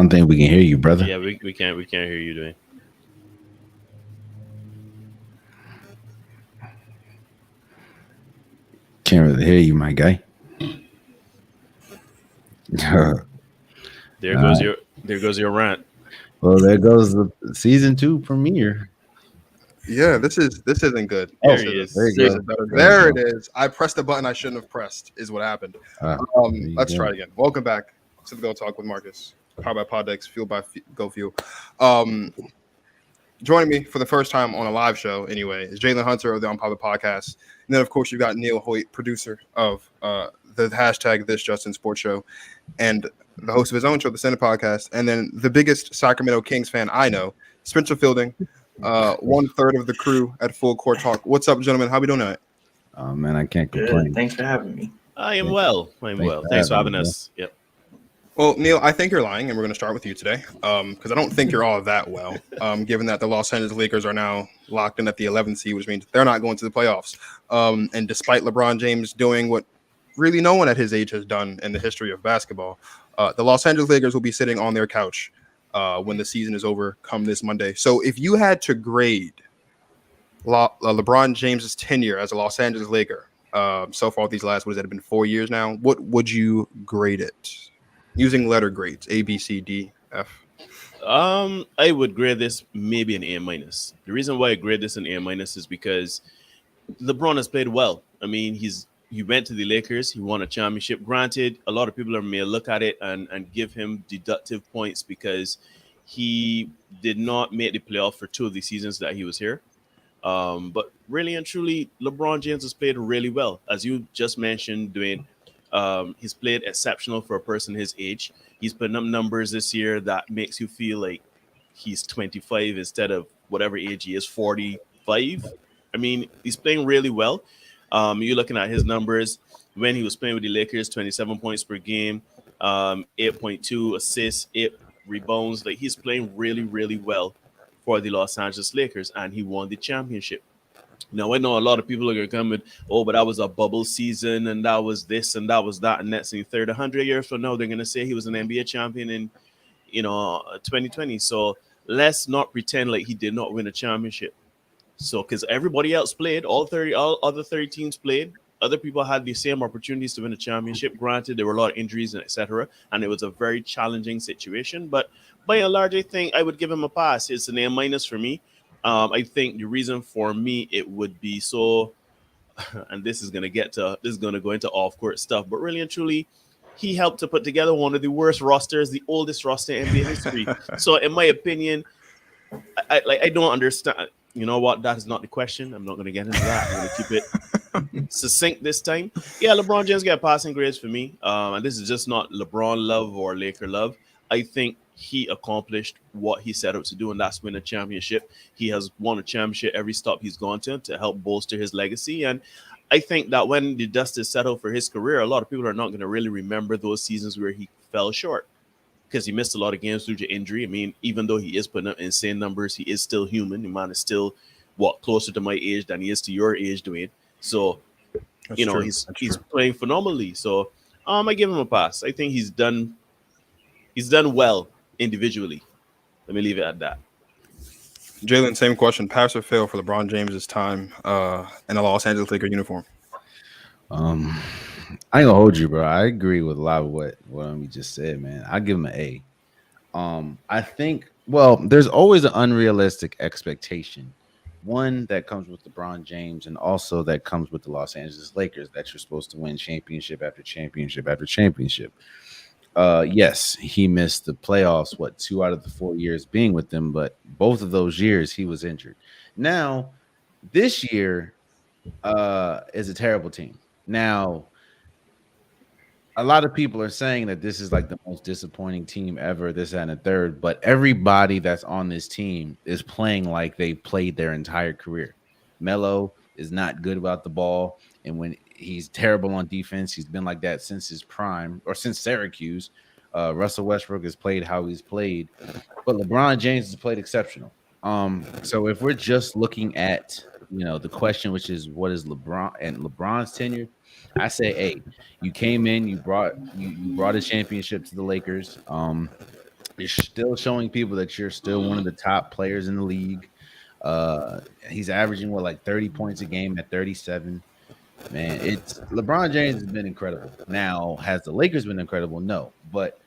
don't think we can hear you, brother. Yeah, we can't hear you, Dwayne. Can't really hear you, my guy. There goes your rant. Well, there goes the season 2 premiere. Yeah, this isn't good. There This he isn't- is. There you this go. is better. There There you it go. is. I pressed the button I shouldn't have pressed. Is what happened. There you Let's go. try it again. Welcome back to the Go Talk with Marcus, powered by Poddex, fueled by Go Fuel. Joining me for the first time on a live show, anyway, is Jalen Hunter of the Unpopular podcast, and then of course you've got Neil Hoyte, producer of the hashtag thisJUSTin Sports Show, and the host of his own show, the Center Podcast, and then the biggest Sacramento Kings fan I know, Spencer Fielding, 1/3 of the crew at Full Court Talk. What's up, gentlemen? How we doing tonight? Oh man, I can't Good. complain. Thanks for having me. I am well. Thanks for having us. Yep. Well, Neil, I think you're lying, and we're going to start with you today because I don't think you're all that well, given that the Los Angeles Lakers are now locked in at the 11th seed, which means they're not going to the playoffs. And despite LeBron James doing what really no one at his age has done in the history of basketball, the Los Angeles Lakers will be sitting on their couch when the season is over come this Monday. So if you had to grade LeBron James's tenure as a Los Angeles Laker so far these last, what has it been, 4 years now, what would you grade it? Using letter grades, A, B, C, D, F. I would grade this maybe an A minus. The reason why I grade this an A minus is because LeBron has played well. I mean, he went to the Lakers, he won a championship. Granted, a lot of people may look at it and give him deductive points because he did not make the playoff for 2 of the seasons that he was here. But really and truly, LeBron James has played really well. As you just mentioned, Dwayne, he's played exceptional for a person his age. He's putting up numbers this year that makes you feel like he's 25 instead of whatever age he is, 45. I mean, he's playing really well. You're looking at his numbers when he was playing with the Lakers, 27 points per game, 8.2 assists, 8 rebounds. Like, he's playing really, really well for the Los Angeles Lakers, and he won the championship. Now, I know a lot of people are going to come with, oh, but that was a bubble season, and that was this, and that was that, and that's in the third. 100 years from now, they're going to say he was an NBA champion in, 2020. So let's not pretend like he did not win a championship. So, because everybody else played, all other 30 teams played. Other people had the same opportunities to win a championship. Granted, there were a lot of injuries and etc., and it was a very challenging situation. But by and large, I think I would give him a pass. It's an A minus for me. I think the reason for me it would be so, and this is going to go into off-court stuff, but really and truly, he helped to put together one of the worst rosters, the oldest roster in NBA history. So, in my opinion, I don't understand. You know what? That is not the question. I'm not going to get into that. I'm going to keep it succinct this time. Yeah, LeBron James got passing grades for me. And this is just not LeBron love or Laker love. I think he accomplished what he set out to do, and that's win a championship. He has won a championship every stop he's gone to help bolster his legacy. And I think that when the dust is settled for his career, a lot of people are not going to really remember those seasons where he fell short because he missed a lot of games due to injury. I mean, even though he is putting up insane numbers, he is still human. The man is still, closer to my age than he is to your age, Dwayne. So, That's true. he's playing phenomenally. So, I give him a pass. I think he's done well individually. Let me leave it at that. Jalen, same question. Pass or fail for LeBron James's time in a Los Angeles Lakers uniform? I ain't gonna hold you, bro. I agree with a lot of what you just said, man. I give him an A. I think, there's always an unrealistic expectation. One that comes with LeBron James, and also that comes with the Los Angeles Lakers, that you're supposed to win championship after championship after championship. Yes, he missed the playoffs, 2 out of the 4 years being with them, but both of those years he was injured. Now, this year is a terrible team. Now, a lot of people are saying that this is like the most disappointing team ever, this and a third, but everybody that's on this team is playing like they played their entire career. Melo is not good about the ball, and when he's terrible on defense, he's been like that since his prime or since Syracuse. Russell Westbrook has played how he's played, but LeBron James has played exceptional. So if we're just looking at the question, which is what is LeBron's tenure, I say A. You came in, you brought a championship to the Lakers. You're still showing people that you're still one of the top players in the league. He's averaging like 30 points a game at 37. Man, it's LeBron James has been incredible. Now, has the Lakers been incredible? No, but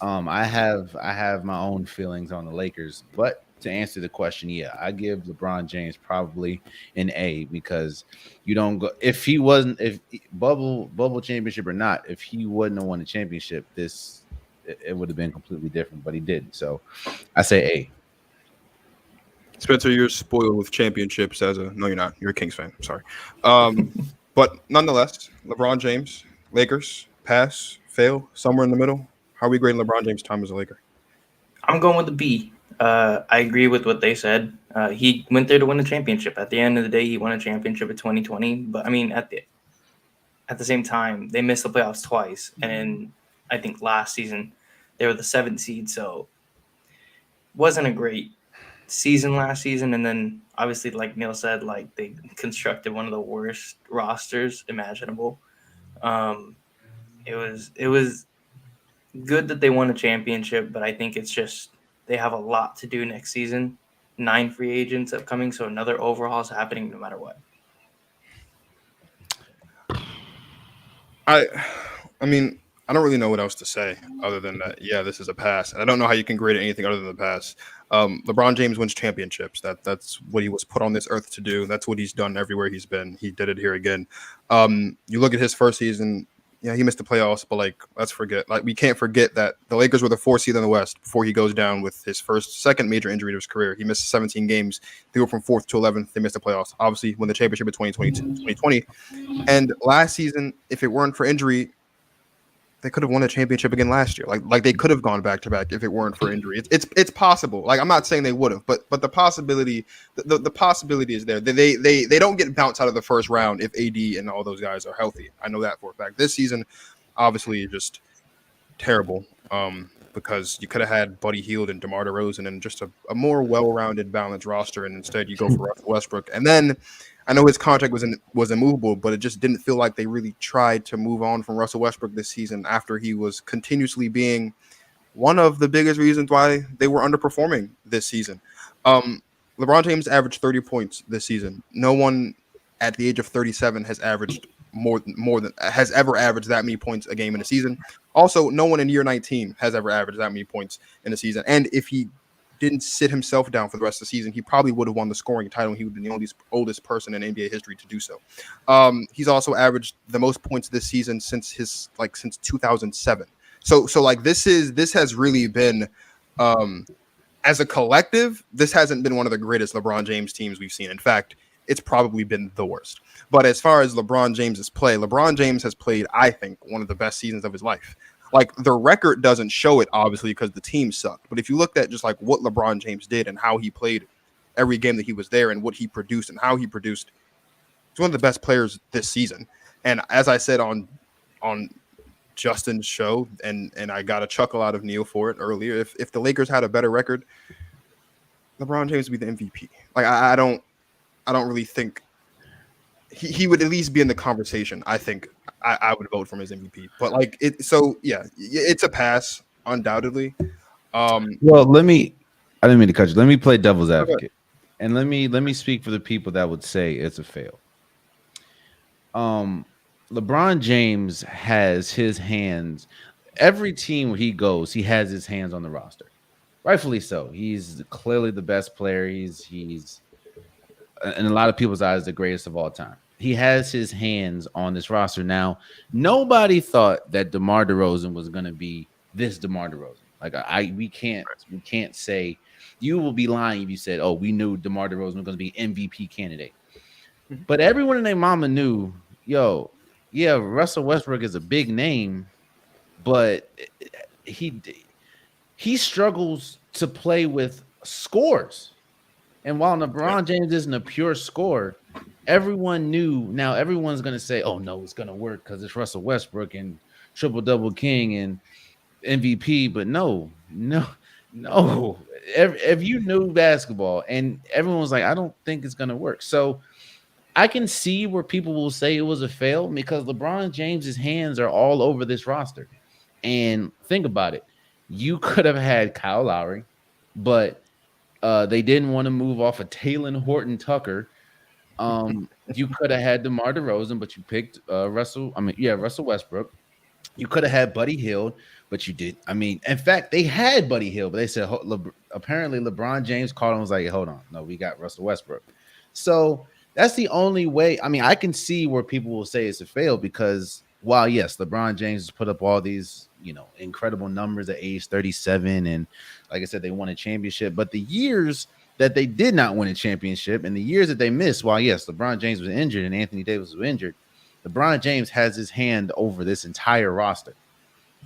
I have my own feelings on the Lakers. But to answer the question, yeah, I give LeBron James probably an A because you don't go if he wasn't if bubble championship or not, if he wouldn't have won the championship, it would have been completely different, but he didn't. So I say A. Spencer, you're spoiled with championships as a no, you're not. You're a Kings fan. Sorry. But nonetheless, LeBron James, Lakers, pass, fail, somewhere in the middle. How are we grading LeBron James' time as a Laker? I'm going with the B. I agree with what they said. He went there to win a championship. At the end of the day, he won a championship in 2020. But I mean, at the same time, they missed the playoffs twice, and I think last season they were the 7th seed, so wasn't a great season last season. And then obviously, like Neil said, like they constructed one of the worst rosters imaginable. It was good that they won a championship, but I think it's just they have a lot to do next season. 9 free agents upcoming, so another overhaul is happening no matter what. I mean, I don't really know what else to say other than that. Yeah, this is a pass, and I don't know how you can grade it anything other than the pass. LeBron James wins championships. That's what he was put on this earth to do. That's what he's done everywhere he's been. He did it here again. You look at his first season. Yeah, he missed the playoffs, but let's forget. We can't forget that the Lakers were the 4th seed in the West before he goes down with his second major injury to his career. He missed 17 games. They were from 4th to 11th. They missed the playoffs. Obviously, won the championship in 2020. And last season, if it weren't for injury, they could have won a championship again last year. Like they could have gone back to back if it weren't for injury. It's possible. I'm not saying they would have, but the possibility is there. They don't get bounced out of the first round if AD and all those guys are healthy. I know that for a fact. This season, obviously, just terrible. Because you could have had Buddy Hield and DeMar DeRozan and just a more well-rounded, balanced roster, and instead you go for Russell Westbrook. And then I know his contract was immovable, but it just didn't feel like they really tried to move on from Russell Westbrook this season after he was continuously being one of the biggest reasons why they were underperforming this season. LeBron James averaged 30 points this season. No one at the age of 37 has averaged has ever averaged that many points a game in a season. Also, no one in year 19 has ever averaged that many points in a season. And if he didn't sit himself down for the rest of the season, he probably would have won the scoring title. He would have been the oldest person in NBA history to do so. He's also averaged the most points this season since 2007. So this has really been as a collective, this hasn't been one of the greatest LeBron James teams we've seen. In fact, it's probably been the worst. But as far as LeBron James's play, LeBron James has played, I think, one of the best seasons of his life. The record doesn't show it, obviously, because the team sucked. But if you looked at just what LeBron James did and how he played every game that he was there and what he produced and how he produced, he's one of the best players this season. And as I said on Justin's show, and I got a chuckle out of Neil for it earlier, if the Lakers had a better record, LeBron James would be the MVP. I don't really think he would at least be in the conversation. I think I would vote for him as MVP. But it's a pass, undoubtedly. Well, I didn't mean to cut you. Let me play devil's advocate. And let me speak for the people that would say it's a fail. LeBron James has his hands. Every team where he goes, he has his hands on the roster. Rightfully so. He's clearly the best player. He's in a lot of people's eyes, the greatest of all time. He has his hands on this roster. Now, nobody thought that DeMar DeRozan was going to be this DeMar DeRozan. We can't say, you will be lying if you said, oh, we knew DeMar DeRozan was going to be MVP candidate. But everyone and their mama knew, Russell Westbrook is a big name, but he struggles to play with scores. And while LeBron James isn't a pure scorer, everyone knew. Now everyone's going to say, oh, no, it's going to work because it's Russell Westbrook and triple-double king and MVP. But no. If you knew basketball and everyone was like, I don't think it's going to work. So I can see where people will say it was a fail because LeBron James's hands are all over this roster. And think about it. You could have had Kyle Lowry, but they didn't want to move off of Talen Horton Tucker. You could have had DeMar DeRozan, but you picked Russell Westbrook. You could have had Buddy Hield, but you did. I mean, in fact, they had Buddy Hield, but they said apparently LeBron James called him and was like, hold on, no, we got Russell Westbrook. So that's the only way. I mean, I can see where people will say it's a fail because while yes, LeBron James has put up all these, incredible numbers at age 37, and like I said, they won a championship. But the years that they did not win a championship and the years that they missed, while yes, LeBron James was injured and Anthony Davis was injured, LeBron James has his hand over this entire roster,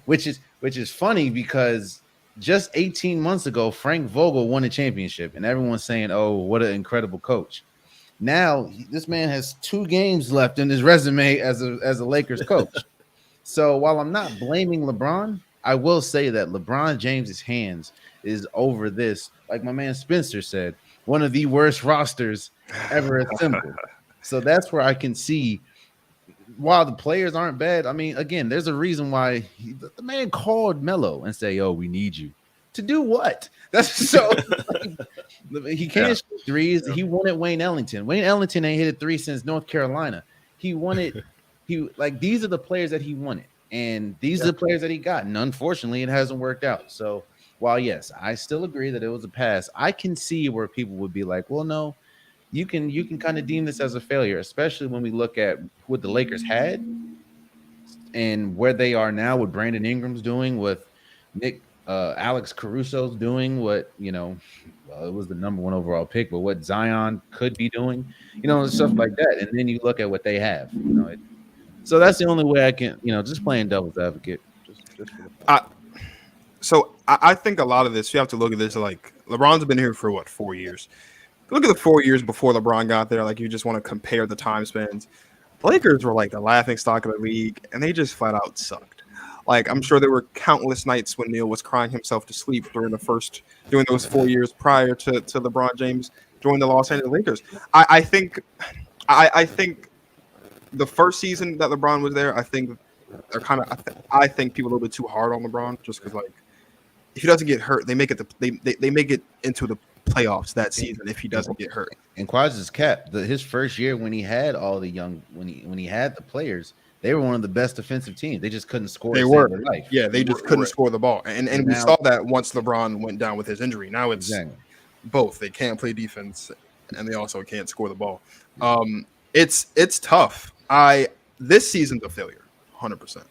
which is funny because just 18 months ago, Frank Vogel won a championship, and everyone's saying, "Oh, what an incredible coach!" Now this man has 2 games left in his resume as a Lakers coach. So while I'm not blaming LeBron, I will say that LeBron James's hands is over this. Like my man Spencer said, one of the worst rosters ever assembled. So that's where I can see. While the players aren't bad, I mean, again, there's a reason why the man called Melo and say, "Yo, we need you to do what?" That's so. He can't shoot threes. He wanted Wayne Ellington. Wayne Ellington ain't hit a 3 since North Carolina. He wanted. These are the players that he wanted, and these are the players that he got. And unfortunately, it hasn't worked out. So while yes, I still agree that it was a pass, I can see where people would be like, "Well, no." You can kind of deem this as a failure, especially when we look at what the Lakers had and where they are now, what Brandon Ingram's doing, what Alex Caruso's doing, what it was the number 1 overall pick, but what Zion could be doing, stuff like that. And then you look at what they have, so that's the only way I can, just playing devil's advocate. So I think a lot of this, you have to look at this like LeBron's been here for 4 years. Look at the 4 years before LeBron got there. Like, you just want to compare the time spans. The Lakers were like the laughing stock of the league, and they just flat out sucked. Like, I'm sure there were countless nights when Neil was crying himself to sleep during those 4 years prior to LeBron James joining the Los Angeles Lakers. I think the first season that LeBron was there, I think I think people are a little bit too hard on LeBron just because, like, if he doesn't get hurt, they make it into the playoffs that season if he doesn't get hurt. And Quaz is capped. His first year when he had all the when he had the players, they were one of the best defensive teams. They just couldn't score. They were, they just couldn't score the ball. And we saw that once LeBron went down with his injury. Now it's both. They can't play defense, and they also can't score the ball. It's tough. This season's a failure, 100%.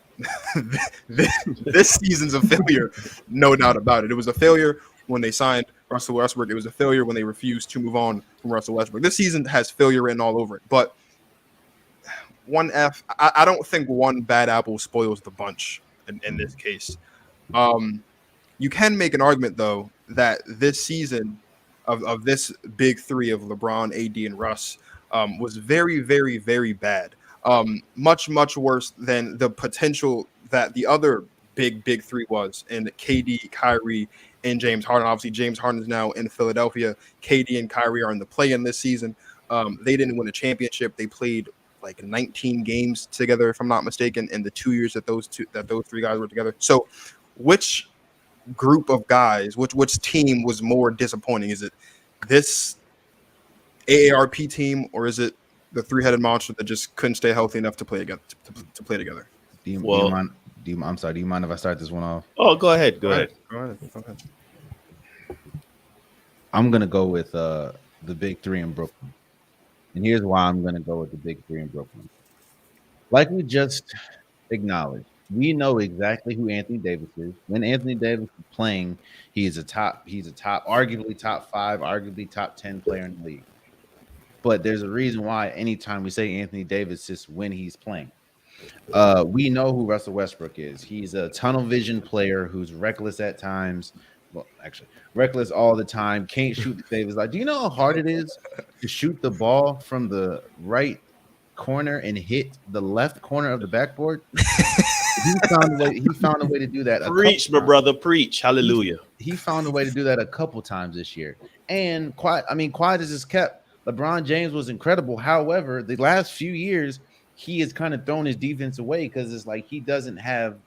This season's a failure, no doubt about it. It was a failure when they signed Russell Westbrook. It was a failure when they refused to move on from Russell Westbrook. This season has failure written all over it. But I don't think one bad apple spoils the bunch in this case. You can make an argument, though, that this season of this big 3 of LeBron, AD, and Russ was very, very, very bad. Much, much worse than the potential that the other big 3 was in KD, Kyrie, and James Harden. Obviously, James Harden is now in Philadelphia. KD and Kyrie are in the play-in this season. They didn't win a championship. They played like 19 games together, if I'm not mistaken, in the 2 years that those 3 guys were together. So, which group of guys, which team was more disappointing? Is it this AARP team, or is it the 3-headed monster that just couldn't stay healthy enough to play together? I'm sorry. Do you mind if I start this one off? Oh, go ahead. Go ahead. I'm gonna go with the big 3 in Brooklyn, and here's why I'm gonna go with the big 3 in Brooklyn. Like we just acknowledged, we know exactly who Anthony Davis is. When Anthony Davis is playing, he's a top, arguably top 5, arguably top 10 player in the league. But there's a reason why anytime we say Anthony Davis is when he's playing. We know who Russell Westbrook is. He's a tunnel vision player who's reckless at times. Well, actually, reckless all the time. Can't shoot the Davis. Like, do you know how hard it is to shoot the ball from the right corner and hit the left corner of the backboard? He found a way to do that. Preach, my brother. Preach. Hallelujah. He found a way to do that a couple times this year. And quiet as is kept. LeBron James was incredible. However, the last few years, he has kind of thrown his defense away because it's like he doesn't have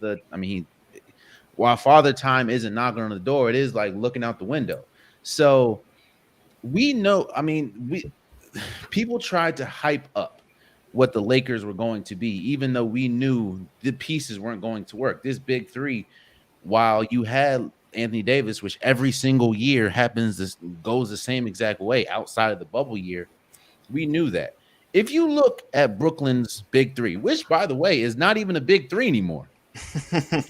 while Father Time isn't knocking on the door, it is like looking out the window. So we know, I mean, people tried to hype up what the Lakers were going to be, even though we knew the pieces weren't going to work. This big three, while you had Anthony Davis, which every single year goes the same exact way outside of the bubble year, we knew that. If you look at Brooklyn's big three, which by the way is not even a big three anymore,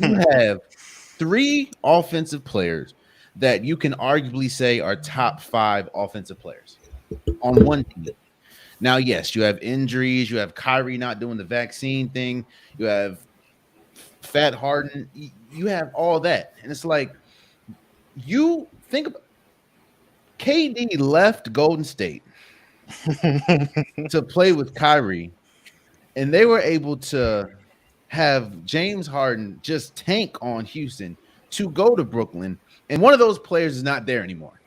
you have three offensive players that you can arguably say are top 5 offensive players on one team. Now, yes, you have injuries. You have Kyrie not doing the vaccine thing. You have Fat Harden. You have all that. And it's like, you think about KD left Golden State to play with Kyrie, and they were able to have James Harden just tank on Houston to go to Brooklyn. And one of those players is not there anymore.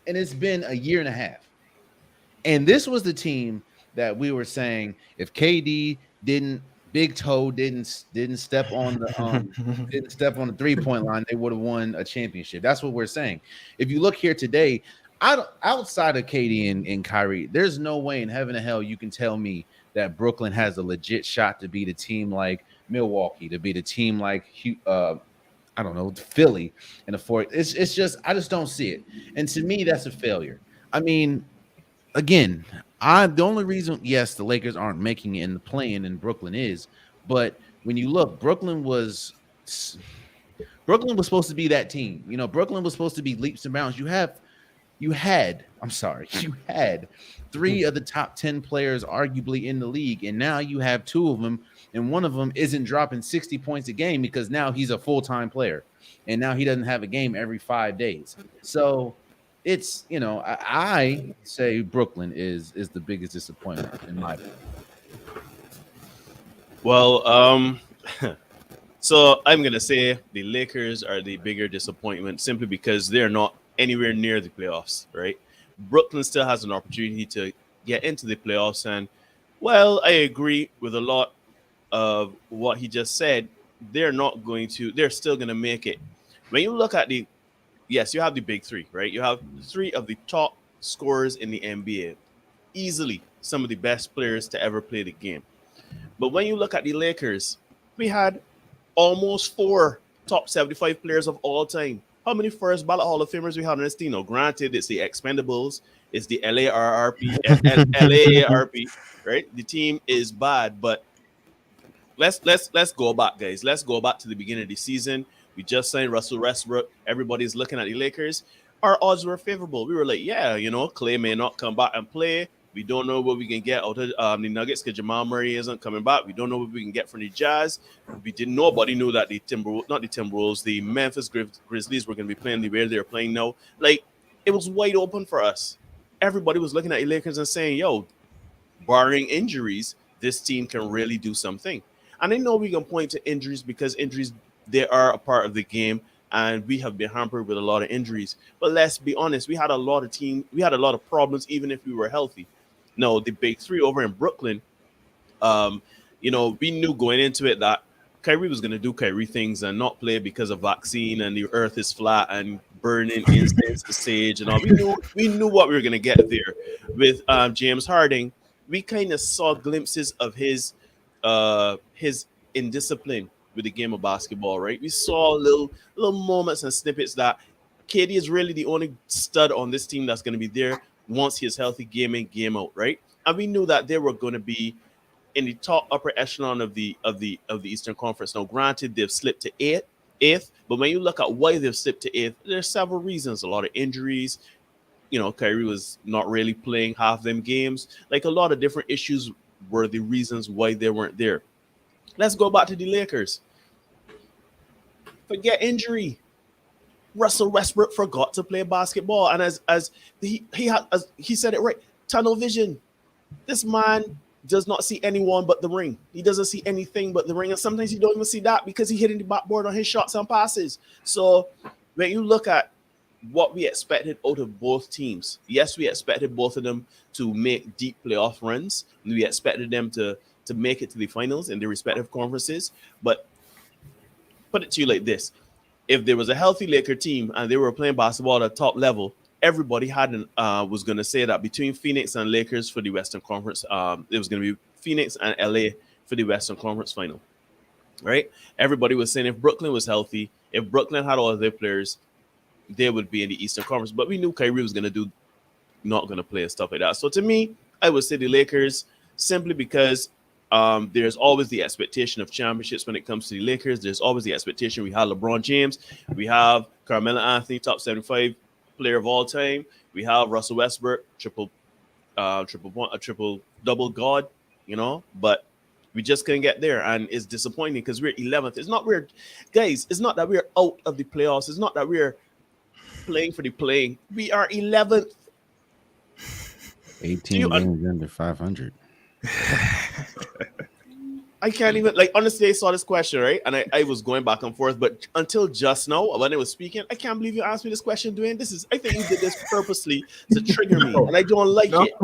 And it's been a year and a half. And this was the team that we were saying, if KD Big Toe didn't step on the didn't step on the 3-point line, they would have won a championship. That's what we're saying. If you look here today, outside of KD and Kyrie, there's no way in heaven and hell you can tell me that Brooklyn has a legit shot to beat a team like Milwaukee, to beat a team like I don't know, Philly in the fourth. It's just, I just don't see it. And to me, that's a failure. I mean, again, the only reason, yes, the Lakers aren't making it in the play-in in Brooklyn is, but when you look, Brooklyn was supposed to be that team. You know, Brooklyn was supposed to be leaps and bounds. You had 3 of the top 10 players arguably in the league, and now you have 2 of them, and one of them isn't dropping 60 points a game because now he's a full-time player, and now he doesn't have a game every 5 days. So it's, you know, I say Brooklyn is the biggest disappointment in my opinion. Well, so I'm gonna say the Lakers are the bigger disappointment simply because they're not anywhere near the playoffs, right? Brooklyn still has an opportunity to get into the playoffs, and well, I agree with a lot of what he just said. They're still gonna make it. When you look at yes, you have the big 3, right? You have 3 of the top scorers in the NBA, easily some of the best players to ever play the game. But when you look at the Lakers, we had almost 4 top 75 players of all time. How many first ballot Hall of Famers we had on this team? Now, granted, it's the Expendables, it's the LARP, right? The team is bad, but let's go back, guys. Let's go back to the beginning of the season. We just signed Russell Westbrook. Everybody's looking at the Lakers. Our odds were favorable. We were like, yeah, you know, Klay may not come back and play. We don't know what we can get out of the Nuggets because Jamal Murray isn't coming back. We don't know what we can get from the Jazz. Nobody knew that the Memphis Grizzlies were going to be playing the way they're playing now. Like, it was wide open for us. Everybody was looking at the Lakers and saying, yo, barring injuries, this team can really do something. And I know we can point to injuries because injuries, they are a part of the game, and we have been hampered with a lot of injuries. But let's be honest, we had a lot of problems even if we were healthy. No, the big 3 over in Brooklyn, you know, we knew going into it that Kyrie was going to do Kyrie things and not play because of vaccine and the earth is flat and burning incense to sage and all. We knew what we were going to get there. With James Harden, we kind of saw glimpses of his indiscipline with the game of basketball, right? We saw little moments and snippets that KD is really the only stud on this team that's going to be there once he's healthy, game in, game out, right? And we knew that they were going to be in the top upper echelon of the Eastern Conference. Now, granted, they've slipped to eighth, but when you look at why they've slipped to eighth, there's several reasons. A lot of injuries. You know, Kyrie was not really playing half them games. Like, a lot of different issues were the reasons why they weren't there. Let's go back to the Lakers. Forget injury. Russell Westbrook forgot to play basketball, and as he said it right, tunnel vision. This man does not see anyone but the ring. He doesn't see anything but the ring, and sometimes you don't even see that because he's hitting the backboard on his shots and passes. So when you look at what we expected out of both teams, yes, we expected both of them to make deep playoff runs. We expected them to make it to the finals in their respective conferences. But put it to you like this. if there was a healthy Laker team and they were playing basketball at the top level, everybody was going to say that between Phoenix and Lakers for the Western Conference, it was going to be Phoenix and LA for the Western Conference final, right? Everybody was saying if Brooklyn was healthy, if Brooklyn had all of their players, they would be in the Eastern Conference. But we knew Kyrie was not going to play and stuff like that. So to me, I would say the Lakers simply because there's always the expectation of championships when it comes to the Lakers. There's always the expectation. We have LeBron James. We have Carmelo Anthony, top 75 player of all time. We have Russell Westbrook, triple double god, but we just couldn't get there, and it's disappointing because we're 11th. It's not that we're out of the playoffs. It's not that we're playing for the playing. We are 11th. 18 games under 500. I can't even, honestly, I saw this question, right? And I was going back and forth, but until just now, when I was speaking, I can't believe you asked me this question, Dwayne. I think you did this purposely to trigger me, and I don't like it.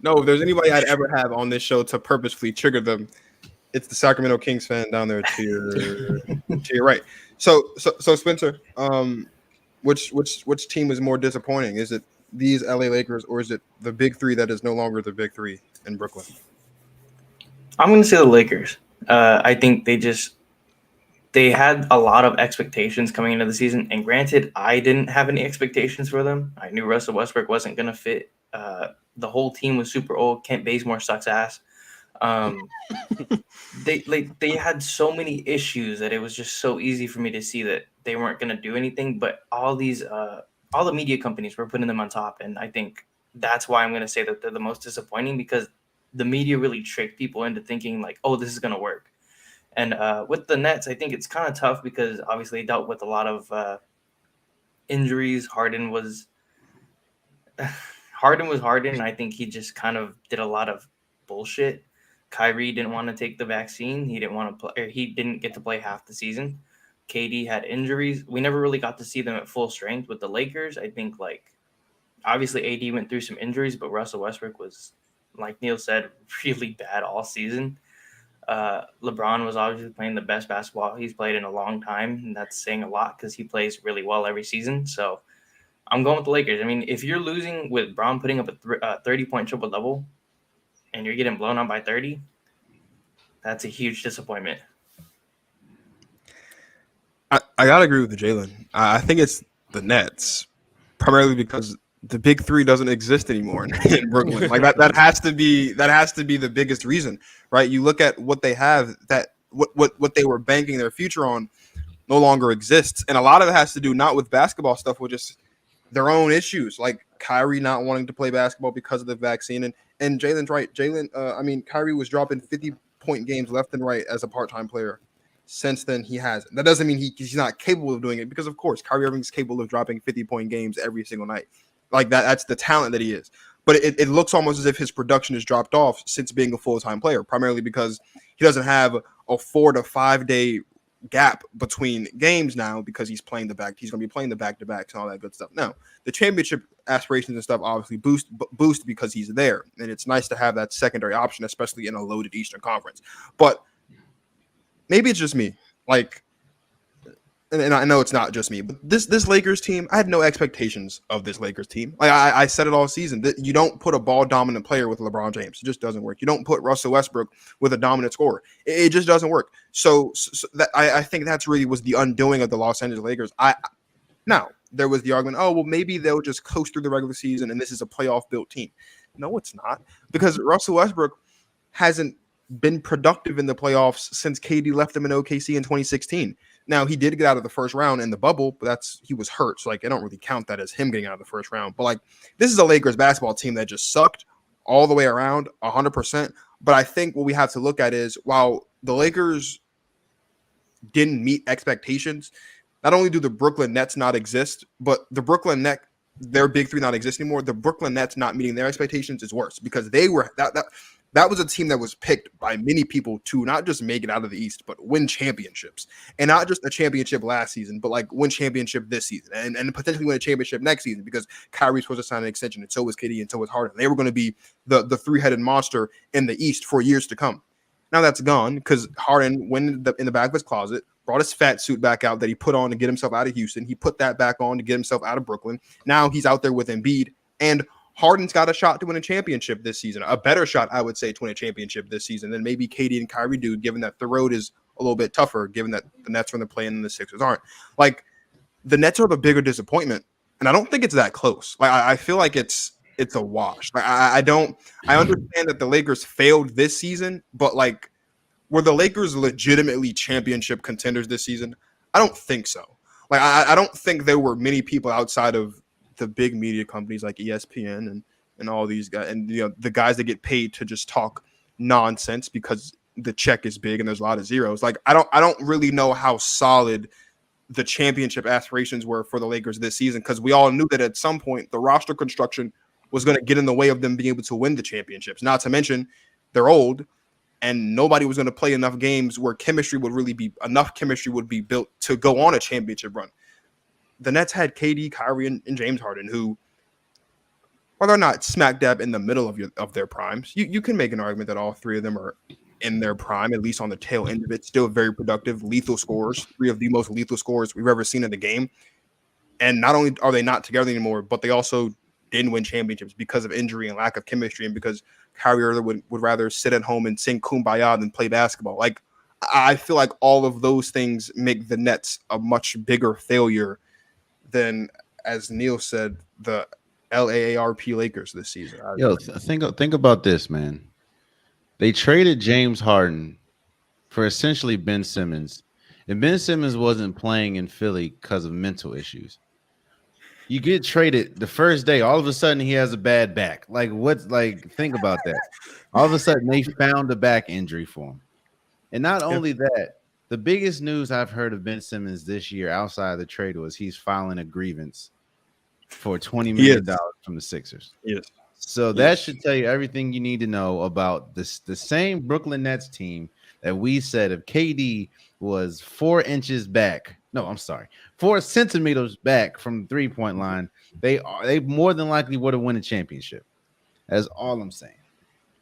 No, if there's anybody I'd ever have on this show to purposefully trigger them, it's the Sacramento Kings fan down there to your right. So Spencer, which team is more disappointing? Is it these LA Lakers, or is it the big three that is no longer the big three in Brooklyn? I'm going to say the Lakers. I think they had a lot of expectations coming into the season. And granted, I didn't have any expectations for them. I knew Russell Westbrook wasn't going to fit. The whole team was super old. Kent Bazemore sucks ass. They had so many issues that it was just so easy for me to see that they weren't going to do anything. But all the media companies were putting them on top. And I think that's why I'm going to say that they're the most disappointing, because the media really tricked people into thinking oh, this is going to work. And with the Nets, I think it's kind of tough because obviously they dealt with a lot of injuries. Harden was Harden. I think he just kind of did a lot of bullshit. Kyrie didn't want to take the vaccine. He didn't want to play. He didn't get to play half the season. KD had injuries. We never really got to see them at full strength. With the Lakers, I think obviously AD went through some injuries, but Russell Westbrook was, like Neil said, really bad all season. LeBron was obviously playing the best basketball he's played in a long time, and that's saying a lot because he plays really well every season. So I'm going with the Lakers. I mean, if you're losing with Braun putting up a 30-point triple-double and you're getting blown out by 30, that's a huge disappointment. I got to agree with the Jalen. I think it's the Nets, primarily because the big three doesn't exist anymore in Brooklyn. That has to be the biggest reason, right? You look at what they have, that what they were banking their future on no longer exists. And a lot of it has to do not with basketball stuff, with just their own issues, like Kyrie not wanting to play basketball because of the vaccine. And Jalen's right. Kyrie was dropping 50-point games left and right as a part-time player. Since then, he hasn't. That doesn't mean he's not capable of doing it, because, of course, Kyrie Irving is capable of dropping 50-point games every single night. That's the talent that he is. But it looks almost as if his production has dropped off since being a full-time player, primarily because he doesn't have a 4 to 5 day gap between games now, because he's going to be playing the back-to-backs and all that good stuff. Now, the championship aspirations and stuff obviously boost because he's there, and it's nice to have that secondary option, especially in a loaded Eastern Conference. But maybe it's just me, and I know it's not just me, but this Lakers team, I had no expectations of this Lakers team. I said it all season, that you don't put a ball dominant player with LeBron James. It just doesn't work. You don't put Russell Westbrook with a dominant scorer. It just doesn't work. So that I think that's really was the undoing of the Los Angeles Lakers. Now there was the argument, oh well, maybe they'll just coast through the regular season and this is a playoff built team. No, it's not, because Russell Westbrook hasn't been productive in the playoffs since KD left them in OKC in 2016. Now, he did get out of the first round in the bubble, but he was hurt. So, I don't really count that as him getting out of the first round. But, this is a Lakers basketball team that just sucked all the way around 100%. But I think what we have to look at is, while the Lakers didn't meet expectations, not only do the Brooklyn Nets not exist, but the Brooklyn Nets, their big three not exist anymore. The Brooklyn Nets not meeting their expectations is worse, because they were that was a team that was picked by many people to not just make it out of the East, but win championships. And not just a championship last season, but win championship this season and potentially win a championship next season, because Kyrie's supposed to sign an extension, and so was KD, and so was Harden. They were going to be the three-headed monster in the East for years to come. Now that's gone, because Harden went in the back of his closet, brought his fat suit back out that he put on to get himself out of Houston. He put that back on to get himself out of Brooklyn. Now he's out there with Embiid, and Harden's got a shot to win a championship this season, a better shot, I would say, to win a championship this season than maybe KD and Kyrie do, given that the road is a little bit tougher, given that the Nets are in the play and the Sixers aren't. Like, the Nets are the bigger disappointment, and I don't think it's that close. Like, I feel like it's a wash. Like, I understand that the Lakers failed this season, but like, were the Lakers legitimately championship contenders this season? I don't think so. Like, I don't think there were many people outside of the big media companies like ESPN and all these guys, and the guys that get paid to just talk nonsense because the check is big and there's a lot of zeros. Like, I don't really know how solid the championship aspirations were for the Lakers this season, because we all knew that at some point the roster construction was going to get in the way of them being able to win the championships. Not to mention they're old, and nobody was going to play enough games where chemistry would be built to go on a championship run. The Nets had KD, Kyrie, and James Harden, who, while they're not smack dab in the middle of their primes, you can make an argument that all three of them are in their prime, at least on the tail end of it. Still very productive, lethal scorers, three of the most lethal scorers we've ever seen in the game. And not only are they not together anymore, but they also didn't win championships because of injury and lack of chemistry, and because Kyrie Irving would rather sit at home and sing Kumbaya than play basketball. Like, I feel like all of those things make the Nets a much bigger failure than, as Neil said, the LAARP Lakers this season. Think about this, man. They traded James Harden for essentially Ben Simmons, and Ben Simmons wasn't playing in Philly because of mental issues. You get traded the first day, all of a sudden he has a bad back. Like, think about that. All of a sudden they found a back injury for him. And not only that, the biggest news I've heard of Ben Simmons this year outside of the trade was he's filing a grievance for $20 million from the Sixers. Yes. So that should tell you everything you need to know about this. The same Brooklyn Nets team that we said if KD was 4 inches back. No, I'm sorry, 4 centimeters back from the 3-point line, they more than likely would have won a championship. That's all I'm saying.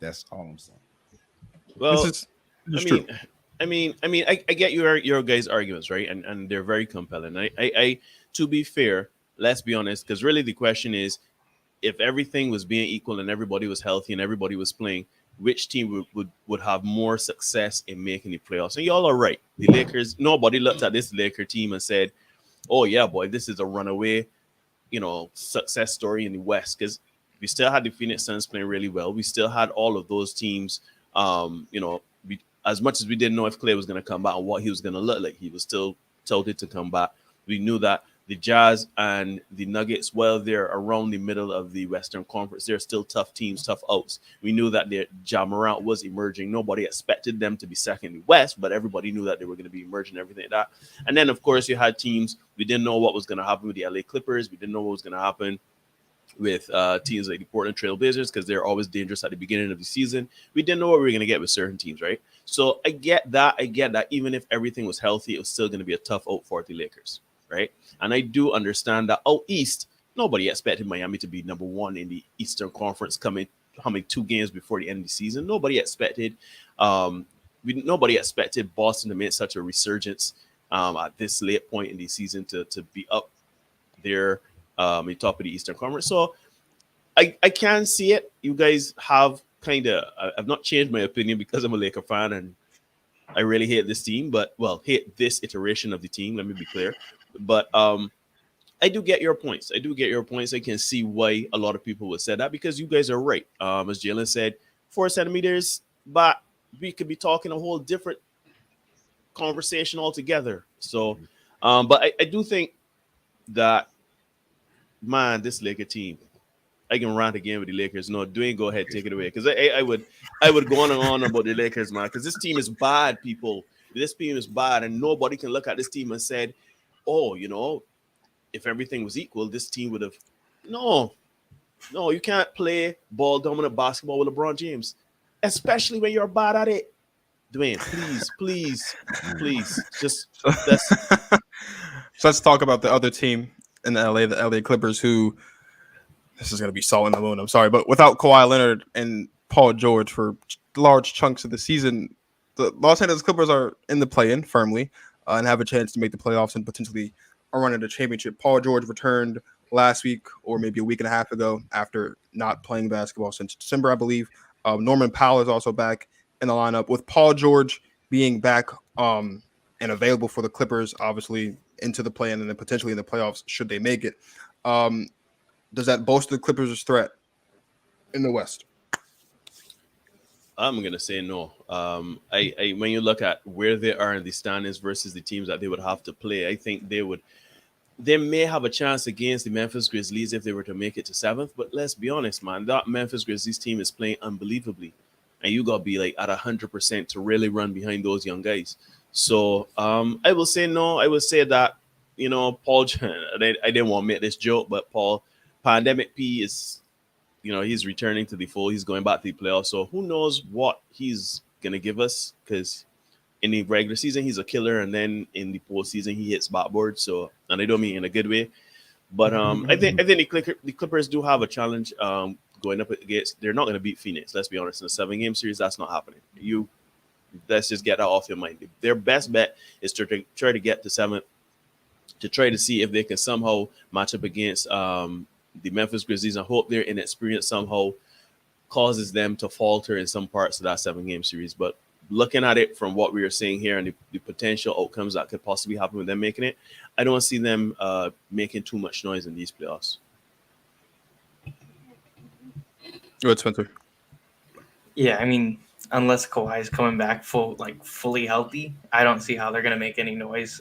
Well, this is true. I get your guys' arguments, right? And they're very compelling. I to be fair, let's be honest, because really the question is, if everything was being equal and everybody was healthy and everybody was playing, which team would have more success in making the playoffs? And y'all are right. The Lakers, nobody looked at this Laker team and said, oh yeah, boy, this is a runaway, success story in the West, because we still had the Phoenix Suns playing really well. We still had all of those teams, as much as we didn't know if Klay was going to come back and what he was going to look like, he was still touted to come back. We knew that the Jazz and the Nuggets, well, they're around the middle of the Western Conference. They're still tough teams, tough outs. We knew that Ja Morant was emerging. Nobody expected them to be second in the West, but everybody knew that they were going to be emerging, everything like that. And then, of course, you had teams. We didn't know what was going to happen with the LA Clippers. We didn't know what was going to happen with teams like the Portland Trail Blazers, because they're always dangerous at the beginning of the season. We didn't know what we were going to get with certain teams, right? So I get that. Even if everything was healthy, it was still going to be a tough out for the Lakers, right? And I do understand that out East, nobody expected Miami to be number one in the Eastern Conference coming 2 games before the end of the season. Nobody expected Boston to make such a resurgence at this late point in the season to be up there in top of the Eastern Conference. So I can see it. You guys have I've not changed my opinion because I'm a Laker fan and I really hate this team, hate this iteration of the team. Let me be clear. But I do get your points. I can see why a lot of people would say that, because you guys are right. As Jalen said, 4 centimeters, but we could be talking a whole different conversation altogether. So, but I do think that, man, this Laker team, I can rant again with the Lakers. No, Dwayne, go ahead, take it away. Because I would go on and on about the Lakers, man. Because this team is bad, people. This team is bad, and nobody can look at this team and said, oh, if everything was equal, this team would have. No, you can't play ball dominant basketball with LeBron James, especially when you're bad at it. Dwayne, please, just that's. So let's talk about the other team in the LA Clippers, who, this is going to be salt in the wound, I'm sorry, but without Kawhi Leonard and Paul George for large chunks of the season, the Los Angeles Clippers are in the play-in firmly. and have a chance to make the playoffs and potentially a run at a championship. Paul George returned last week or maybe a week and a half ago after not playing basketball since December, I believe. Norman Powell is also back in the lineup. With Paul George being back and available for the Clippers, obviously into the play and then potentially in the playoffs should they make it. Does that bolster the Clippers' threat in the West? I'm gonna say no. I when you look at where they are in the standings versus the teams that they would have to play, I think they may have a chance against the Memphis Grizzlies if they were to make it to 7th. But let's be honest, man, that Memphis Grizzlies team is playing unbelievably, and you gotta be like at 100% to really run behind those young guys. So I will say no. I will say that Paul. I didn't want to make this joke, but Paul Pandemic P is he's returning to the fold. He's going back to the playoffs. So who knows what he's gonna give us? Because in the regular season he's a killer, and then in the postseason he hits backboard. So, and I don't mean in a good way, but I think the Clippers do have a challenge going up against. They're not going to beat Phoenix. Let's be honest. In a 7-game series, that's not happening. Let's just get that off your mind. Their best bet is to try to get to 7th, to try to see if they can somehow match up against the Memphis Grizzlies, and hope their inexperience somehow causes them to falter in some parts of that 7-game series. But looking at it from what we are seeing here and the potential outcomes that could possibly happen with them making it, I don't see them making too much noise in these playoffs. Go ahead, Spencer. Yeah, I mean, unless Kawhi is coming back fully healthy, I don't see how they're going to make any noise.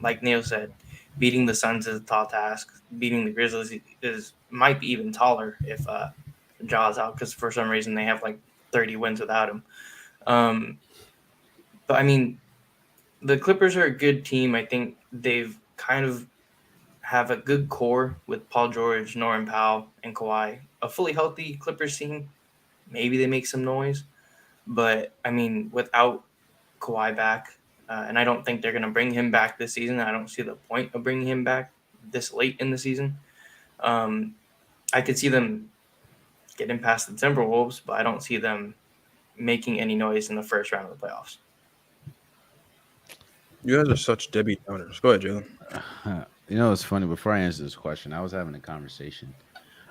Like Neil said, beating the Suns is a tall task. Beating the Grizzlies might be even taller if Ja's out, because for some reason they have like 30 wins without him. But I mean, the Clippers are a good team. I think they've kind of have a good core with Paul George, Norman Powell, and Kawhi. A fully healthy Clippers team, maybe they make some noise. But I mean, without Kawhi back, and I don't think they're going to bring him back this season. I don't see the point of bringing him back this late in the season. I could see them getting past the Timberwolves, but I don't see them making any noise in the first round of the playoffs. You guys are such Debbie Downers. Go ahead, Jalen. It's funny. Before I answer this question, I was having a conversation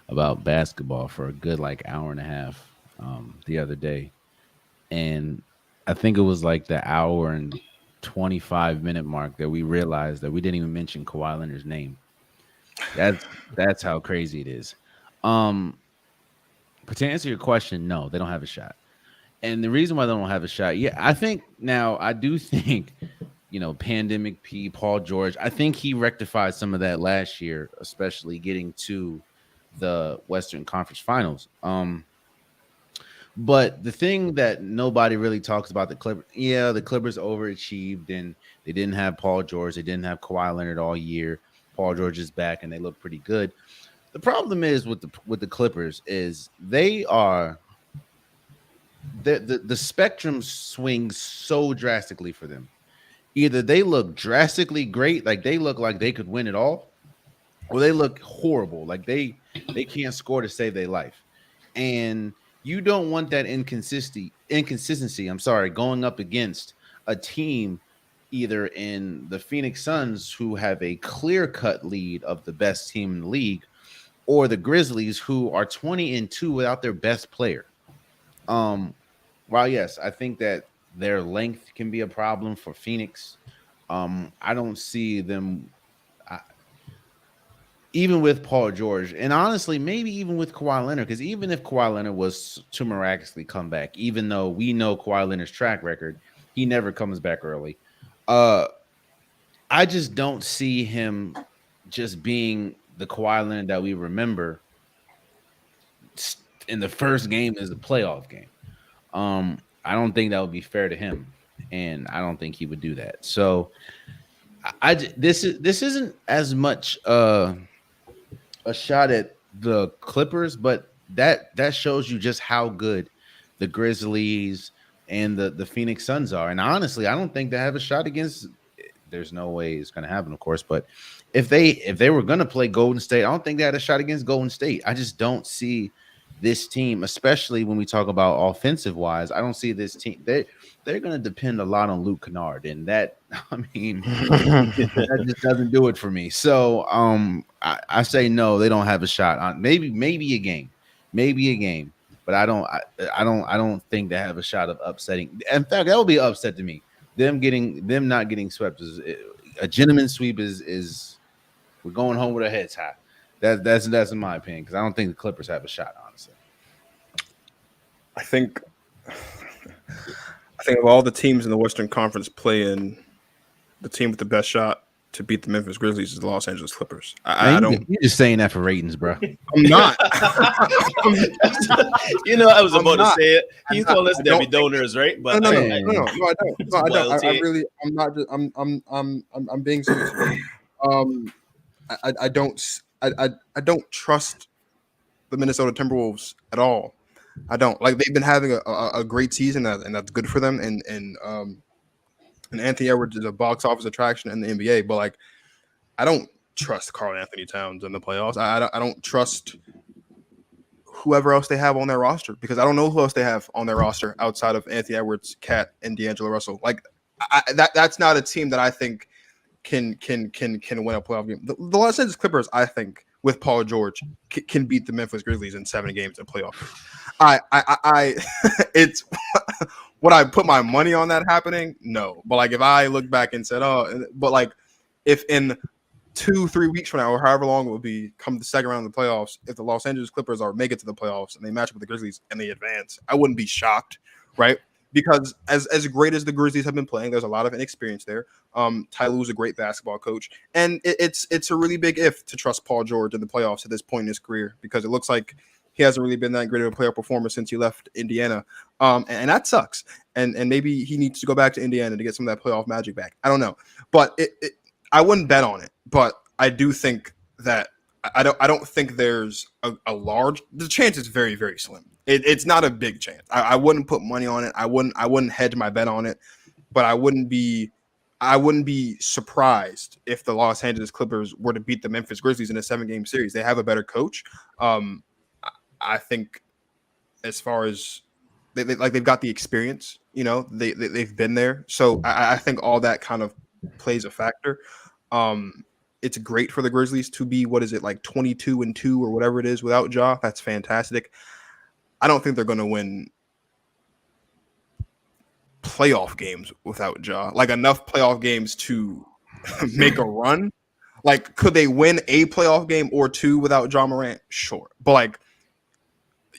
about basketball for a good hour and a half the other day, and I think it was like the hour and 25-minute mark that we realized that we didn't even mention Kawhi Leonard's name. That's how crazy it is. But to answer your question, no, they don't have a shot. And the reason why they don't have a shot, I do think, Pandemic P, Paul George, I think he rectified some of that last year, especially getting to the Western Conference Finals. But the thing that nobody really talks about, the Clippers overachieved, and they didn't have Paul George. They didn't have Kawhi Leonard all year. Paul George is back, and they look pretty good. The problem is with the Clippers is they are the spectrum swings so drastically for them. Either they look drastically great, like they look like they could win it all, or they look horrible, like they can't score to save their life. And you don't want that inconsistency, going up against a team either in the Phoenix Suns, who have a clear-cut lead of the best team in the league, or the Grizzlies, who are 20-2 without their best player. While yes, I think that their length can be a problem for Phoenix, I don't see them even with Paul George, and honestly, maybe even with Kawhi Leonard, because even if Kawhi Leonard was to miraculously come back, even though we know Kawhi Leonard's track record, he never comes back early. I just don't see him just being the Kawhi Leonard that we remember in the first game is a playoff game. I don't think that would be fair to him, and I don't think he would do that. So, this isn't as much a shot at the Clippers, but that shows you just how good the Grizzlies and the Phoenix Suns are. And honestly, I don't think they have a shot against. There's no way it's going to happen, of course. But if they were going to play Golden State, I don't think they had a shot against Golden State. I just don't see this team, especially when we talk about offensive wise, I don't see this team. They're going to depend a lot on Luke Kennard, and that, I mean, that just doesn't do it for me. So I say no, they don't have a shot on maybe a game, but I don't think they have a shot of upsetting. In fact, that would be an upset to me. Them not getting swept is a gentleman's sweep is we're going home with our heads high. That's in my opinion, because I don't think the Clippers have a shot, honestly. I think of all the teams in the Western Conference playing, the team with the best shot to beat the Memphis Grizzlies is the Los Angeles Clippers. I don't. You're just saying that for ratings, bro. I'm not. You know, I was about to say it. He called us Debbie donors, right? But no, I don't. No, I don't. I really. I'm not. I'm being serious. I don't trust the Minnesota Timberwolves at all. I don't. Like, they've been having a great season, and that's good for them. And Anthony Edwards is a box office attraction in the NBA, but like, I don't trust Karl Anthony Towns in the playoffs. I don't trust whoever else they have on their roster, because I don't know who else they have on their roster outside of Anthony Edwards, Cat, and D'Angelo Russell. Like, that's not a team that I think can win a playoff game. The Los Angeles Clippers, I think, with Paul George, can beat the Memphis Grizzlies in 7 games in playoff. It's would I put my money on that happening? No. But like, if I look back and said, but like, if in 2-3 weeks from now, or however long it will be, come the second round of the playoffs, if the Los Angeles Clippers make it to the playoffs and they match up with the Grizzlies and they advance, I wouldn't be shocked, right? Because as great as the Grizzlies have been playing, there's a lot of inexperience there. Ty Lue's a great basketball coach, and it's a really big if to trust Paul George in the playoffs at this point in his career, because it looks like he hasn't really been that great of a playoff performer since he left Indiana, and that sucks. And maybe he needs to go back to Indiana to get some of that playoff magic back. I don't know, but I wouldn't bet on it. But I do think that I don't think there's a large. The chance is very, very slim. It's not a big chance. I wouldn't put money on it. I wouldn't hedge my bet on it. But I wouldn't be surprised if the Los Angeles Clippers were to beat the Memphis Grizzlies in a 7-game series. They have a better coach. I think, as far as they've got the experience, you know, they've been there. So I think all that kind of plays a factor. It's great for the Grizzlies to be, 22-2 or whatever it is without Ja. That's fantastic. I don't think they're going to win playoff games without Ja. Like, enough playoff games to make a run. Like, could they win a playoff game or 2 without Ja Morant? Sure. But like,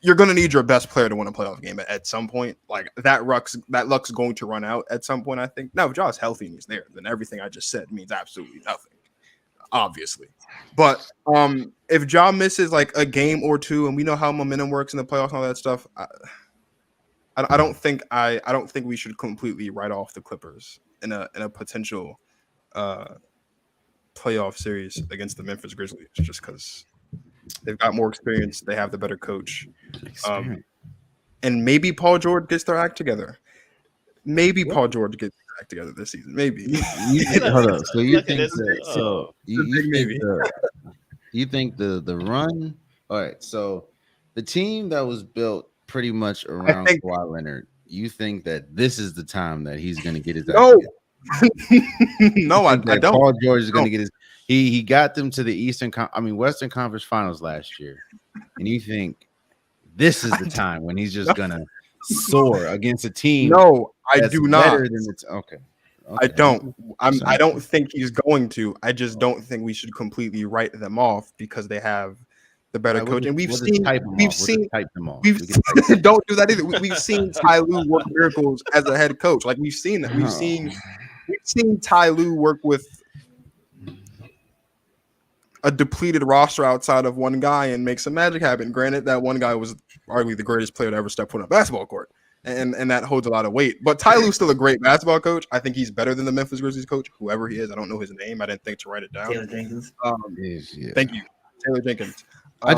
you're going to need your best player to win a playoff game at some point. Like, that luck's going to run out at some point, I think. Now, if Ja's healthy and he's there, then everything I just said means absolutely nothing, obviously. But if Ja misses like a game or 2, and we know how momentum works in the playoffs and all that stuff, I don't think we should completely write off the Clippers in a potential playoff series against the Memphis Grizzlies, just because they've got more experience. They have the better coach. And maybe Paul George gets their act together. Paul George gets their act together this season. Maybe. Hold up. So you think you think the run? All right. So the team that was built pretty much around Kawhi Leonard, you think that this is the time that he's going to get his act together? No, I don't. Paul George is going to get his. He got them to the Western Conference Finals last year, and you think this is the time when he's just gonna soar against a team? No, I do not. Okay. I don't. I don't think he's going to. I just don't think we should completely write them off because they have the better coach. And we've seen. Don't do that either. We've seen Ty Lue work miracles as a head coach. Like, we've seen that. We've seen Ty Lue work with a depleted roster outside of one guy and make some magic happen. Granted, that one guy was arguably the greatest player to ever step foot on a basketball court, and that holds a lot of weight. But Ty Lue's still a great basketball coach. I think he's better than the Memphis Grizzlies coach, whoever he is. I don't know his name. I didn't think to write it down. Taylor Jenkins. Thank you, Taylor Jenkins. I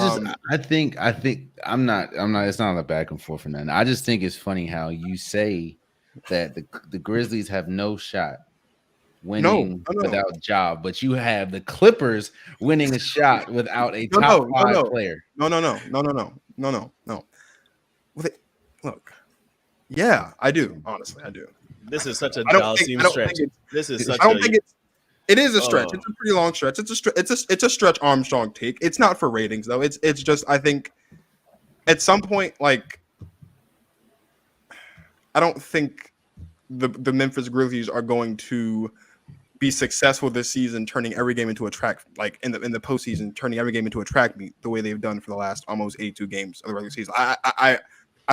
think I'm not. It's not a back and forth for nothing. I just think it's funny how you say that the Grizzlies have no shot winning without Ja, but you have the Clippers winning a shot without a top 5 player. No. No. Well, look, yeah, I do. Honestly, I do. This is such a I don't think. Dalsim I don't stretch. think it's. This is such I don't a think it's. It is a stretch. Oh. It's a pretty long stretch. It's a stretch Armstrong take. It's not for ratings though. It's just I think at some point like I don't think the Memphis Grizzlies are going to be successful this season, turning every game into a track like in the postseason, turning every game into a track meet the way they've done for the last almost 82 games of the regular season. I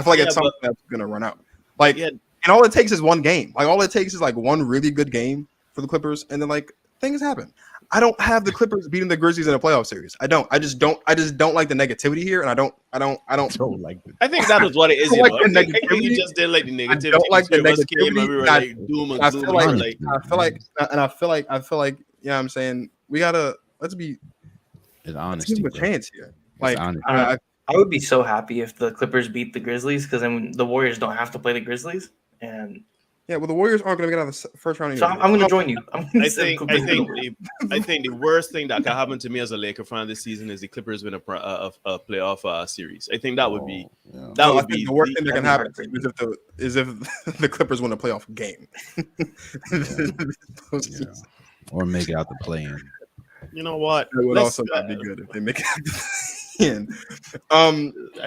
feel like at some point that's gonna run out. Like and all it takes is one game. Like all it takes is like one really good game for the Clippers, and then like things happen. I don't have the Clippers beating the Grizzlies in a playoff series. I don't. I just don't like the negativity here, and I don't like it. I think that was what it is. Like I think you just didn't like the negativity. I don't like the negativity. We were like doom and gloom. I feel like, yeah, I'm saying we gotta let's give them a chance here. Like I would be so happy if the Clippers beat the Grizzlies because then the Warriors don't have to play the Grizzlies. And yeah, well, the Warriors aren't going to get out of the first round. So I'm going to join you. I think the worst thing that can happen to me as a Laker fan this season is the Clippers win a playoff series. I think that would be the worst thing that can happen is if the Clippers win a playoff game, or make it out the play-in. You know what? That would also not be good if they make it. I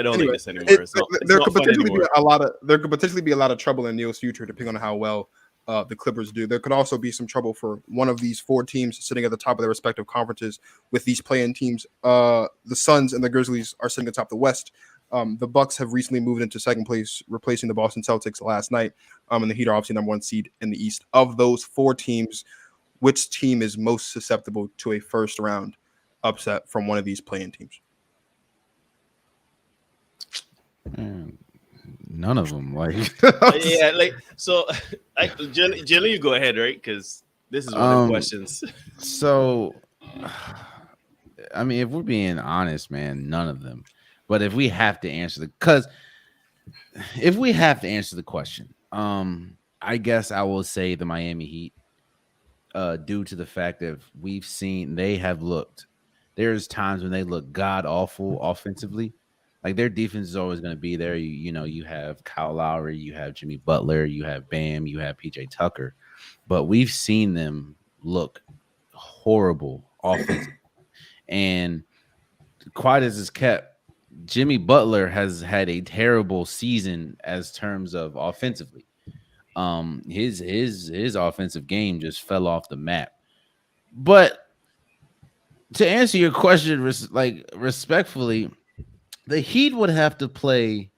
don't like this anymore. There could potentially be a lot of trouble in Neil's future, depending on how well the Clippers do. There could also be some trouble for one of these four teams sitting at the top of their respective conferences with these play-in teams. The Suns and the Grizzlies are sitting atop the West. The Bucks have recently moved into second place, replacing the Boston Celtics last night. And the Heat are obviously number one seed in the East. Of those four teams, which team is most susceptible to a first round upset from one of these play-in teams? None of them. Jalen, you go ahead, right? Because this is one of the questions. So, I mean, if we're being honest, man, none of them. But if we have to answer the question, I guess I will say the Miami Heat, due to the fact that we've seen there's times when they look god awful offensively. Like their defense is always going to be there. You have Kyle Lowry, you have Jimmy Butler, you have Bam, you have PJ Tucker, but we've seen them look horrible offensively. And quiet as it's kept, Jimmy Butler has had a terrible season as terms of offensively. His offensive game just fell off the map. But to answer your question, respectfully, the Heat would have to play.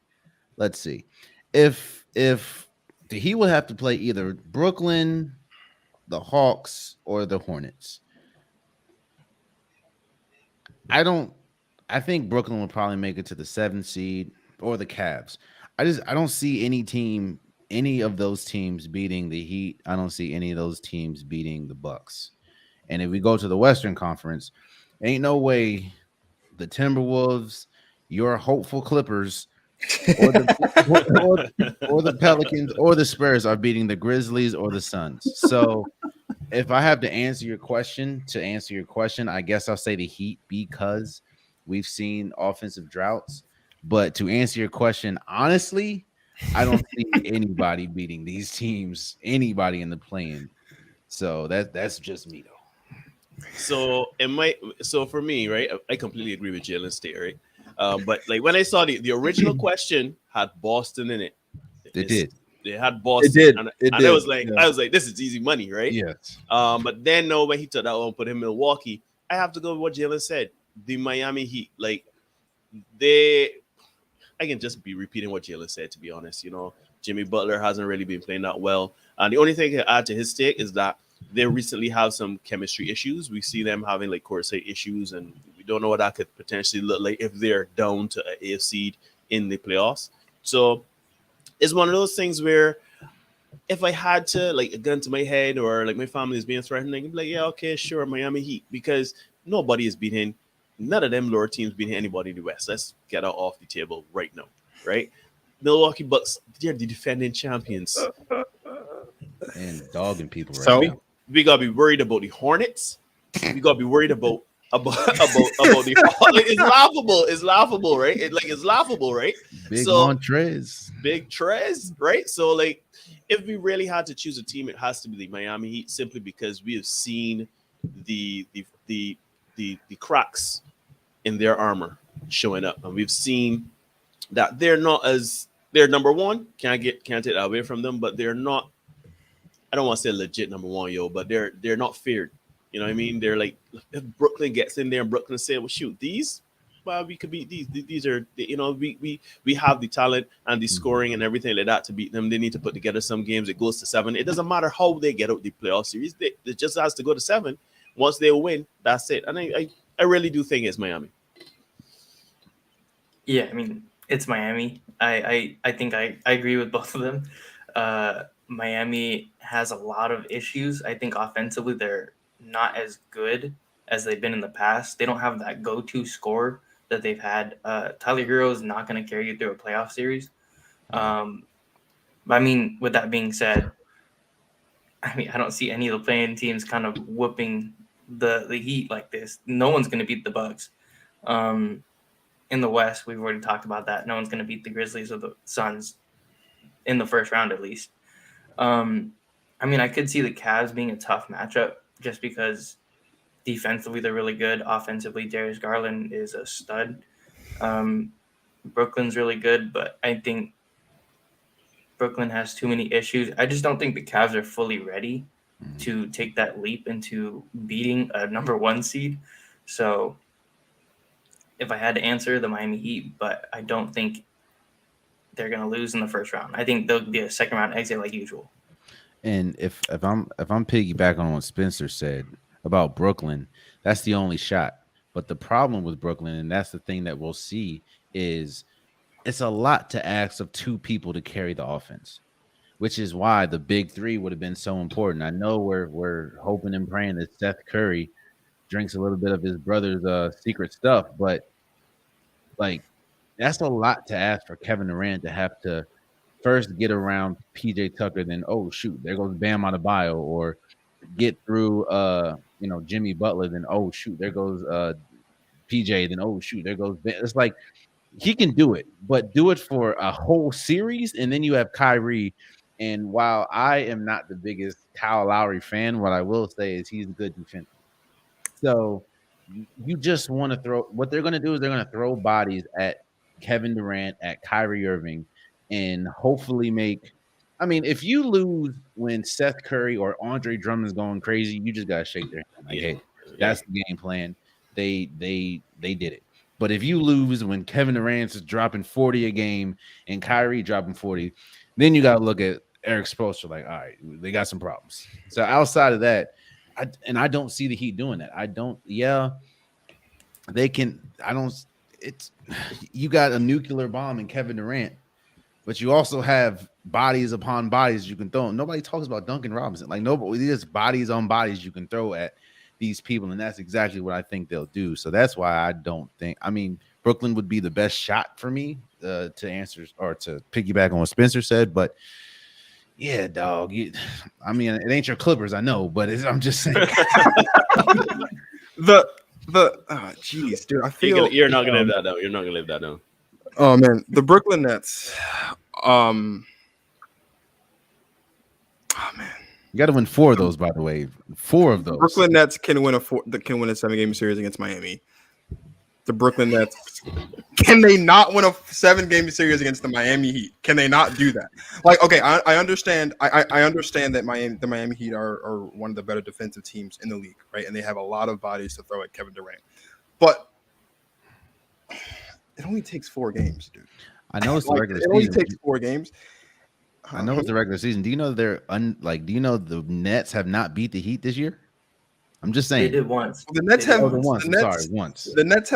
Let's see, if the Heat would have to play either Brooklyn, the Hawks, or the Hornets. I think Brooklyn would probably make it to the 7th seed or the Cavs. I don't see any of those teams beating the Heat. I don't see any of those teams beating the Bucks. And if we go to the Western Conference, ain't no way the Timberwolves, your hopeful Clippers, or the Pelicans or the Spurs are beating the Grizzlies or the Suns. So if I have to answer your question, I guess I'll say the Heat because we've seen offensive droughts. But to answer your question, honestly, I don't see anybody beating these teams, anybody in the play-in. So that's just me though. So for me, right, I completely agree with Jalen State, right? But like when I saw the original question had Boston in it. They had Boston. It did. And I was like, this is easy money, right? Yes. But then when he took that one, put him in Milwaukee, I have to go with what Jalen said. The Miami Heat, I can just be repeating what Jalen said, to be honest. Jimmy Butler hasn't really been playing that well. And the only thing I can add to his take is that they recently have some chemistry issues. We see them having court-side issues, and we don't know what that could potentially look like if they're down to an AF seed in the playoffs. So it's one of those things where if I had to a gun to my head or my family is being threatened, I'd be like, yeah, okay, sure, Miami Heat, because nobody is beating, none of them lower teams beating anybody in the West. Let's get out off the table right now, right? Milwaukee Bucks, they're the defending champions. And dogging people right now. We got to be worried about the Hornets. We got to be worried about the like, it's laughable, right? It's laughable, right? Big So Montrez. big Trez, right? So like, if we really had to choose a team, it has to be the Miami Heat, simply because we have seen the cracks in their armor showing up, and we've seen that they're number one. Can't take that away from them, but they're not. I don't want to say legit number one, but they're not feared. You know what I mean? They're like, if Brooklyn gets in there and Brooklyn say, well, shoot, well, we could beat these. These are, we have the talent and the scoring and everything like that to beat them. They need to put together some games. It goes to 7. It doesn't matter how they get out the playoff series. It just has to go to 7. Once they win, that's it. And I really do think it's Miami. Yeah, I mean, it's Miami. I think I agree with both of them. Miami has a lot of issues. I think offensively they're not as good as they've been in the past. They don't have that go-to scorer that they've had. Tyler Hero is not going to carry you through a playoff series. But I mean, with that being said, I mean, I don't see any of the playing teams kind of whooping the Heat like this. No one's going to beat the Bucks. In the West, we've already talked about that. No one's going to beat the Grizzlies or the Suns in the first round, at least. I mean, I could see the Cavs being a tough matchup just because defensively they're really good. Offensively, Darius Garland is a stud. Brooklyn's really good, but I think Brooklyn has too many issues. I just don't think the Cavs are fully ready to take that leap into beating a number 1 seed. So if I had to answer, the Miami Heat, but I don't think they're going to lose in the first round. I think they'll be a second round exit like usual. And if I'm piggybacking on what Spencer said about Brooklyn, that's the only shot. But the problem with Brooklyn, and that's the thing that we'll see, is it's a lot to ask of 2 people to carry the offense, which is why the big 3 would have been so important. I know we're hoping and praying that Seth Curry drinks a little bit of his brother's secret stuff, but like, that's a lot to ask for Kevin Durant to have to first get around PJ Tucker, then oh shoot, there goes Bam Adebayo, or get through Jimmy Butler, then oh shoot, there goes PJ, then oh shoot, there goes Bam. It's like he can do it, but do it for a whole series, and then you have Kyrie. And while I am not the biggest Kyle Lowry fan, what I will say is he's a good defender. So you just want to throw. What they're going to do is they're going to throw bodies at Kevin Durant, at Kyrie Irving, and hopefully make. I mean, if you lose when Seth Curry or Andre Drummond's going crazy, you just gotta shake their hand. Like, hey, that's the game plan. They did it. But if you lose when Kevin Durant is dropping 40 a game and Kyrie dropping 40, then you gotta look at Eric Spoelstra like, all right, they got some problems. So outside of that, I don't see the Heat doing that. I don't. Yeah, they can. I don't. It's you got a nuclear bomb in Kevin Durant, but you also have bodies upon bodies you can throw. Nobody talks about Duncan Robinson. Like nobody, there's bodies on bodies you can throw at these people, and that's exactly what I think they'll do. So that's why I don't think. I mean, Brooklyn would be the best shot for me to answer or to piggyback on what Spencer said, but. Yeah, dog. I mean, it ain't your Clippers, I know, but I'm just saying. Jeez, dude. I feel you're not gonna live that down. You're not gonna live that down. Oh man, the Brooklyn Nets. Oh man, you got to win 4 of those, by the way. 4 of those. Brooklyn Nets can win a 7-game series against Miami. The Brooklyn Nets, can they not win a 7-game series against the Miami Heat? Can they not do that? Like, okay, I understand. I understand that the Miami Heat are one of the better defensive teams in the league, right? And they have a lot of bodies to throw at Kevin Durant, but it only takes 4 games, dude. I know it's the regular season. It only takes 4 games. I know it's the regular season. Do you know do you know the Nets have not beat the Heat this year? I'm just saying. They did once. The Nets have once. The Nets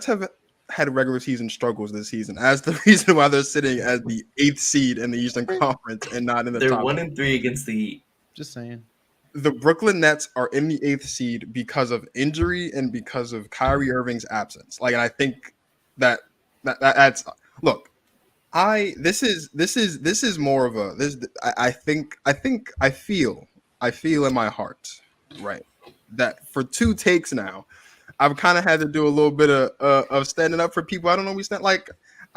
have had regular season struggles this season. As the reason why they're sitting as the 8th seed in the Eastern Conference and not in the top. They're 1-3 against the Heat. Just saying. The Brooklyn Nets are in the 8th seed because of injury and because of Kyrie Irving's absence. Like, and I think that's look. This is more of a this. I feel in my heart, right, that for 2 takes now, I've kind of had to do a little bit of standing up for people. I don't know.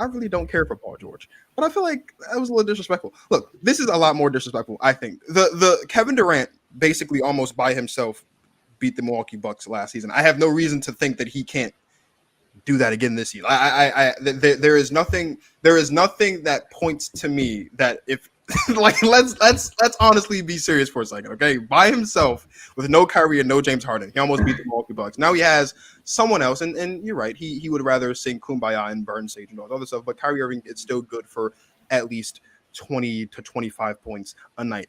I really don't care for Paul George, but I feel like that was a little disrespectful. Look, this is a lot more disrespectful. I think the Kevin Durant basically almost by himself beat the Milwaukee Bucks last season. I have no reason to think that he can't do that again this year. There is nothing that points to me that if like let's honestly be serious for a second, okay? By himself with no Kyrie and no James Harden, he almost beat the Milwaukee Bucks. Now he has someone else, and you're right, he would rather sing Kumbaya and burn sage and all that other stuff. But Kyrie Irving is still good for at least 20 to 25 points a night.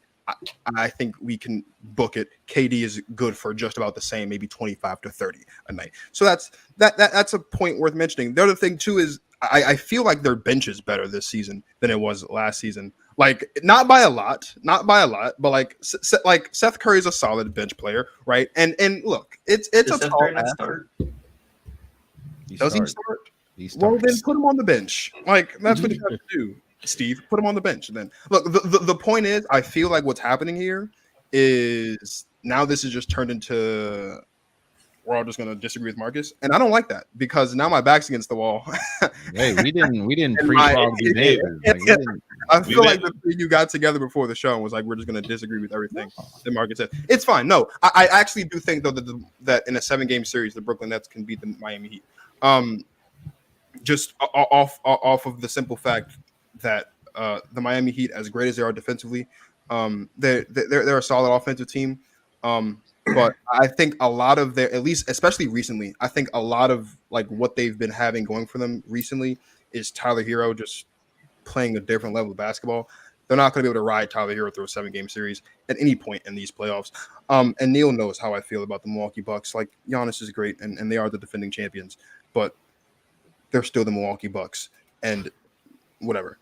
I think we can book it. KD is good for just about the same, maybe 25 to 30 a night. So that's a point worth mentioning. The other thing too is I feel like their bench is better this season than it was last season. Like not by a lot, but like Seth Curry's a solid bench player, right? And look, it's a tall ask. Does he start? Well, then put him on the bench. Like that's what you have to do. Steve, put him on the bench. And then look, the point is, I feel like what's happening here is now this is just turned into we're all just going to disagree with Marcus, and I don't like that because now my back's against the wall. Hey, we didn't pre-talk these neighbors. I feel like the three you got together before the show was like we're just going to disagree with everything that Marcus said. It's fine. No, I actually do think though that in a 7-game series, the Brooklyn Nets can beat the Miami Heat. Just off of the simple fact that the Miami Heat, as great as they are defensively, they're a solid offensive team. But I think a lot of their, at least especially recently, I think a lot of like what they've been having going for them recently is Tyler Hero just playing a different level of basketball. They're not going to be able to ride Tyler Hero through a 7-game series at any point in these playoffs. And Neil knows how I feel about the Milwaukee Bucks. Like Giannis is great, and they are the defending champions, but they're still the Milwaukee Bucks, and whatever.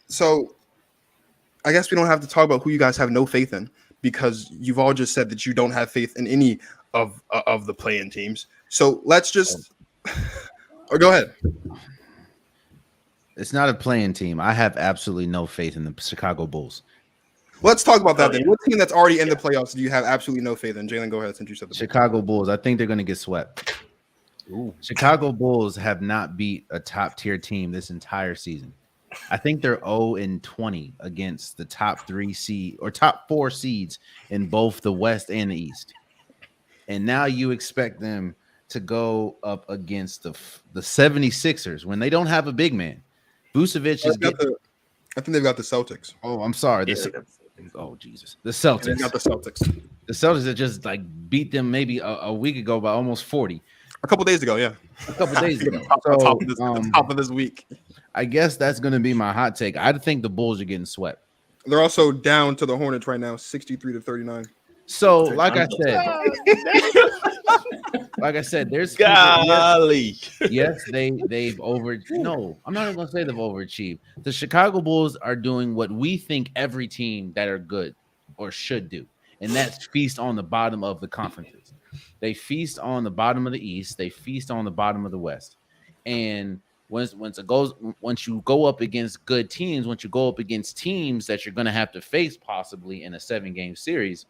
So I guess we don't have to talk about who you guys have no faith in because you've all just said that you don't have faith in any of the play-in teams. So let's just or go ahead. It's not a play-in team. I have absolutely no faith in the Chicago Bulls. Let's talk about that then. What team that's already in the playoffs do you have absolutely no faith in? Jalen, go ahead since you said the Chicago Bulls. I think they're going to get swept. Ooh. Chicago Bulls have not beat a top-tier team this entire season. I think they're 0-20 against the top 3 seed or top 4 seeds in both the West and the East. And now you expect them to go up against the 76ers when they don't have a big man. Vucevic is I think they've got the Celtics. Oh, I'm sorry. Oh, Jesus. The Celtics. They've got the Celtics. The Celtics that just like beat them maybe a week ago by almost 40. A couple days ago, yeah. A couple days ago. Top of this week. I guess that's going to be my hot take. I think the Bulls are getting swept. They're also down to the Hornets right now, 63-39. So, like I said, there's golly. Yes, they've over. No, I'm not even going to say they've overachieved. The Chicago Bulls are doing what we think every team that are good or should do, and that's feast on the bottom of the conferences. They feast on the bottom of the East. They feast on the bottom of the West. And once you go up against good teams, once you go up against teams that you're going to have to face possibly in a 7-game series,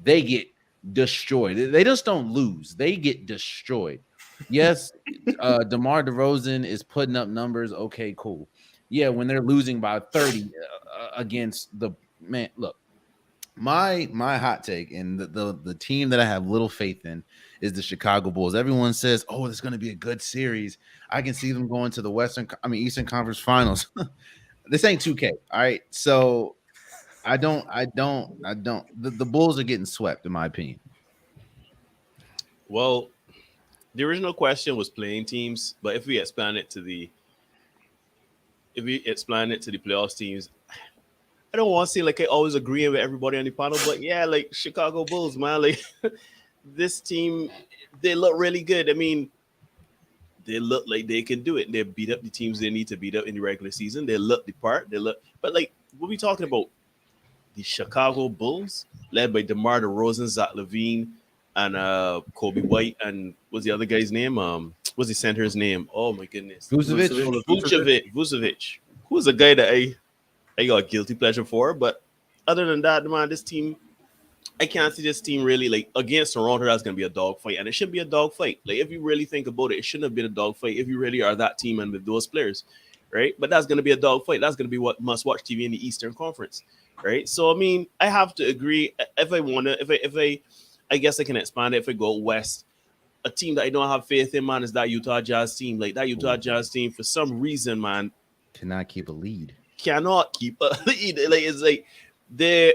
they get destroyed. They just don't lose. They get destroyed. Yes, DeMar DeRozan is putting up numbers. Okay, cool. Yeah, when they're losing by 30 against the man, look. My hot take and the team that I have little faith in is the Chicago Bulls. Everyone says, "Oh, it's going to be a good series. I can see them going to the Eastern Conference Finals." This ain't 2K, all right? So I don't. The Bulls are getting swept, in my opinion. Well, the original question was playing teams, but if we expand it to the playoffs teams. I don't want to seem like I always agreeing with everybody on the panel, but yeah, like Chicago Bulls, man, like this team, they look really good. I mean, they look like they can do it. They beat up the teams they need to beat up in the regular season. They look the part. But like, what we talking about? The Chicago Bulls, led by DeMar DeRozan, Zach LaVine, and Kobe White, and what's the other guy's name? What's the center's name? Oh my goodness, Vucevic. Who's a guy that I got a guilty pleasure for, but other than that, man, this team, I can't see this team really like against Toronto. That's going to be a dogfight, and it should be a dogfight. Like if you really think about it, it shouldn't have been a dogfight if you really are that team and with those players, right? But that's going to be a dogfight. That's going to be what must-watch TV in the Eastern Conference, right? So I mean, I have to agree. If I want to, I guess I can expand it. If I go west, a team that I don't have faith in, man, is that Utah Jazz team. Like that Utah Jazz team, for some reason, man, Cannot keep a lead. cannot keep a lead. Like it's like they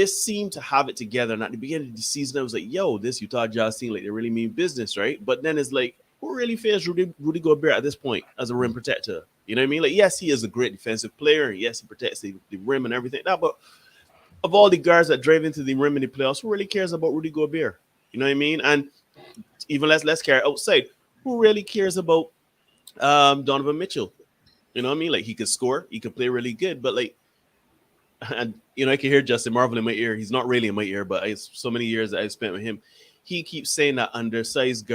seem to have it together. And at the beginning of the season, I was like, yo, this Utah Jazz team, like they really mean business, right? But then it's like, who really fears Rudy Gobert at this point as a rim protector? You know what I mean? Like, yes, he is a great defensive player. And yes, he protects the rim and everything. Now, but of all the guards that drive into the rim in the playoffs, who really cares about Rudy Gobert? You know what I mean? And even let's carry outside. Who really cares about Donovan Mitchell? You know what I mean? Like he could score, he could play really good, but like, and you know, I can hear Justin Marvel in my ear. He's not really in my ear, but so many years that I've spent with him, he keeps saying that undersized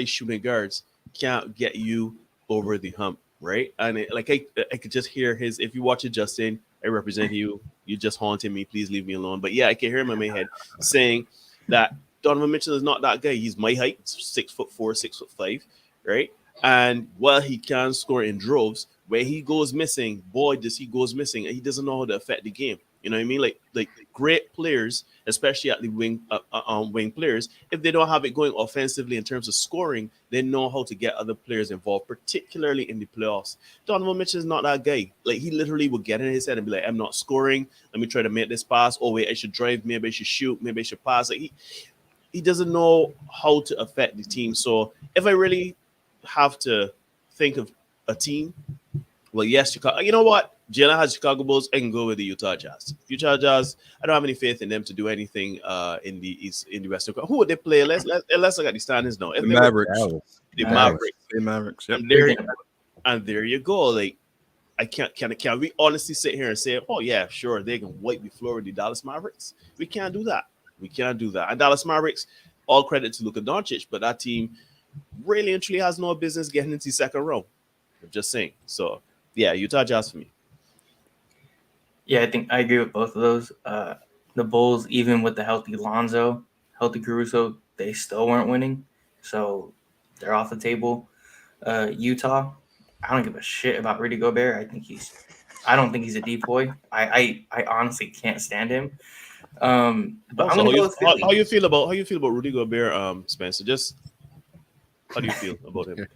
shooting guards can't get you over the hump, right? And I could just hear his. If you watch it, Justin, I represent you. You just haunting me. Please leave me alone. But yeah, I can hear him in my head saying that Donovan Mitchell is not that guy. He's my height, 6'4", 6'5", right? And while he can score in droves, when he goes missing, boy, does he goes missing, and he doesn't know how to affect the game. You know what I mean? Like great players, especially at the wing players, if they don't have it going offensively in terms of scoring, they know how to get other players involved, particularly in the playoffs. Donovan Mitchell is not that guy. Like he literally will get in his head and be like, I'm not scoring. Let me try to make this pass. Oh wait, I should drive. Maybe I should shoot. Maybe I should pass. Like he doesn't know how to affect the team. So if I really have to think of a team, well, yes, Chicago. You know what? Jalen has Chicago Bulls. I can go with the Utah Jazz. Utah Jazz. I don't have any faith in them to do anything in the East, in the Western. Who would they play? Let's look at the standings now. The Mavericks. The Mavericks. The Mavericks. Yep. And there you go. Like I can we honestly sit here and say, oh yeah, sure, they can wipe the floor with the Dallas Mavericks? We can't do that. We can't do that. And Dallas Mavericks, all credit to Luka Doncic, but that team really and truly has no business getting into the second round. I'm just saying. So yeah, Utah Jazz for me. Yeah, I think I agree with both of those. The Bulls, even with the healthy Lonzo, healthy Caruso, they still weren't winning. So they're off the table. Utah, I don't give a shit about Rudy Gobert. I don't think he's a decoy. I honestly can't stand him. But I'm gonna go with Philly. How you feel about Rudy Gobert, Spencer? Just how do you feel about him?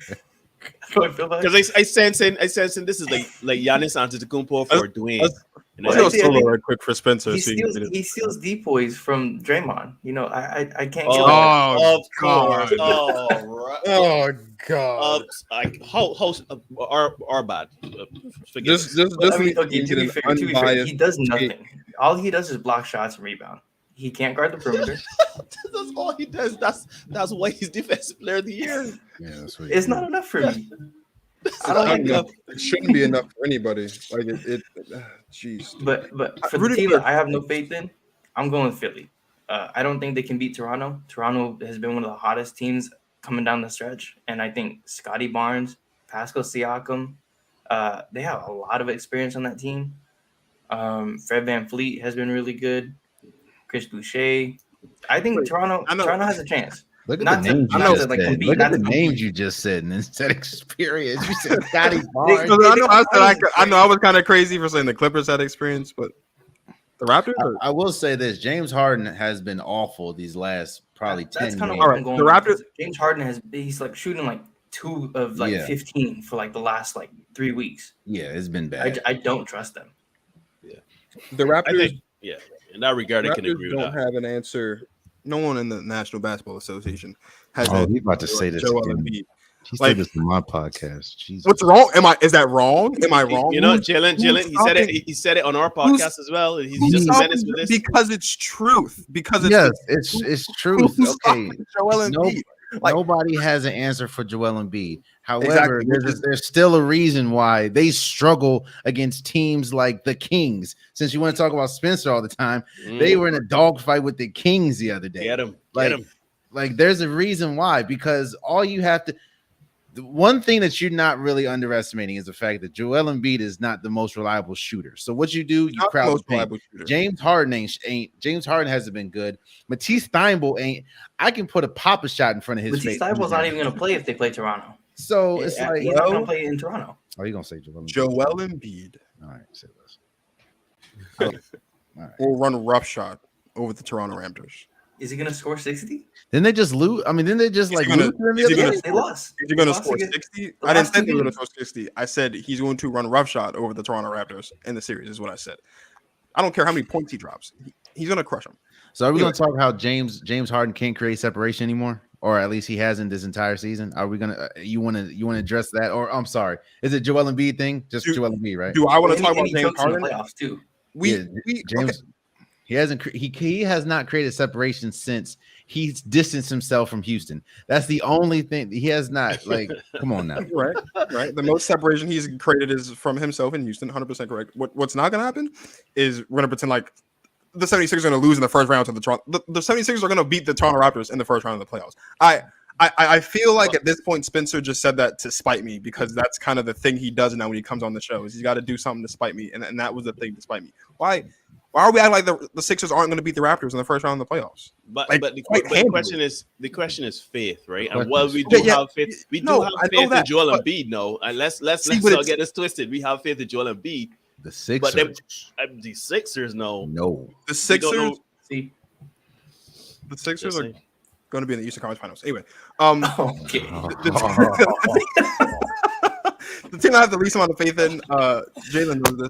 Because I sense in this is like Giannis Antetokounmpo for Dwayne. Let's go solo right quick for Spencer. He steals decoys from Draymond. You know, I can't. Of course. Right. Oh God. Our bad. This to be fair, he does nothing. All he does is block shots and rebound. He can't guard the perimeter. That's all he does. That's why he's defensive player of the year. Yeah, that's what it's not enough for me. It shouldn't be enough for anybody. Like jeez. But for the team that I have no faith in, I'm going with Philly. I don't think they can beat Toronto. Toronto has been one of the hottest teams coming down the stretch, and I think Scotty Barnes, Pascal Siakam, they have a lot of experience on that team. Fred VanVleet has been really good. Chris Boucher. I think Toronto has a chance. Look at the names you just said, and instead of experience, you said Scotty Barnes. I know I was kind of crazy for saying the Clippers had experience, but the Raptors. I will say this: James Harden has been awful these last probably 10 That's kind of games. what I'm going. The Raptors. James Harden he's like shooting like 2 of 15 for like the last 3 weeks. Yeah, it's been bad. I don't trust them. Yeah, the Raptors. In that regard, I can agree with that. Don't have an answer. No one in the National Basketball Association has. He's about to say this again. He said this in my podcast. Jesus. What's wrong? Is that wrong? Am I wrong? You know, Jalen. He said it on our podcast as well. He's just menaced with this because it's truth. It's truth. Okay. Nobody has an answer for Joel Embiid. However, there's still a reason why they struggle against teams like the Kings. Since you want to talk about Spencer all the time, they were in a dogfight with the Kings the other day. Get him. Like there's a reason why, because all you have to The one thing that you're not really underestimating is the fact that Joel Embiid is not the most reliable shooter. So what you do, you crowd the paint. James Harden ain't. James Harden hasn't been good. Matisse Thybulle ain't. I can put a pop-a shot in front of his Matisse face. Thybulle's not even going to play if they play Toronto. So it's like he's not going to play in Toronto. Are you going to say Joel Embiid? Joel Embiid. All right, say this. All right. We'll run roughshod over the Toronto Raptors. Is he going to score 60? Then they just lose. I mean, then they just lose. They lost. Is he going to score 60? I didn't say they were going to score 60. I said he's going to run roughshod over the Toronto Raptors in the series, is what I said. I don't care how many points he drops. He's going to crush them. So are we going to talk how James Harden can't create separation anymore? Or at least he hasn't this entire season. Are we gonna? You want to address that? Or I'm sorry, is it Joel Embiid thing? Just Joel Embiid, right? Do I want to talk about James Harden? Playoffs too. James. Okay. He has not created separation since he's distanced himself from Houston. That's the only thing he has not. Like, come on now. Right. The most separation he's created is from himself in Houston. 100% correct. What's not going to happen is we're going to pretend like the 76ers are going to lose in the first round to the Toronto. The 76ers are going to beat the Toronto Raptors in the first round of the playoffs. I feel like at this point Spencer just said that to spite me because that's kind of the thing he does now when he comes on the show is he's got to do something to spite me, and that was the thing to spite me. Why are we acting like the Sixers aren't going to beat the Raptors in the first round of the playoffs? But the question is faith, right? And while we do have faith, we do have faith in Joel Embiid. No, and let's not get this twisted. We have faith in Joel Embiid. The Sixers, but the Sixers, no. The Sixers. The Sixers are going to be in the Eastern Conference Finals. Anyway, okay. The team I have the least amount of faith in, Jalen knows this.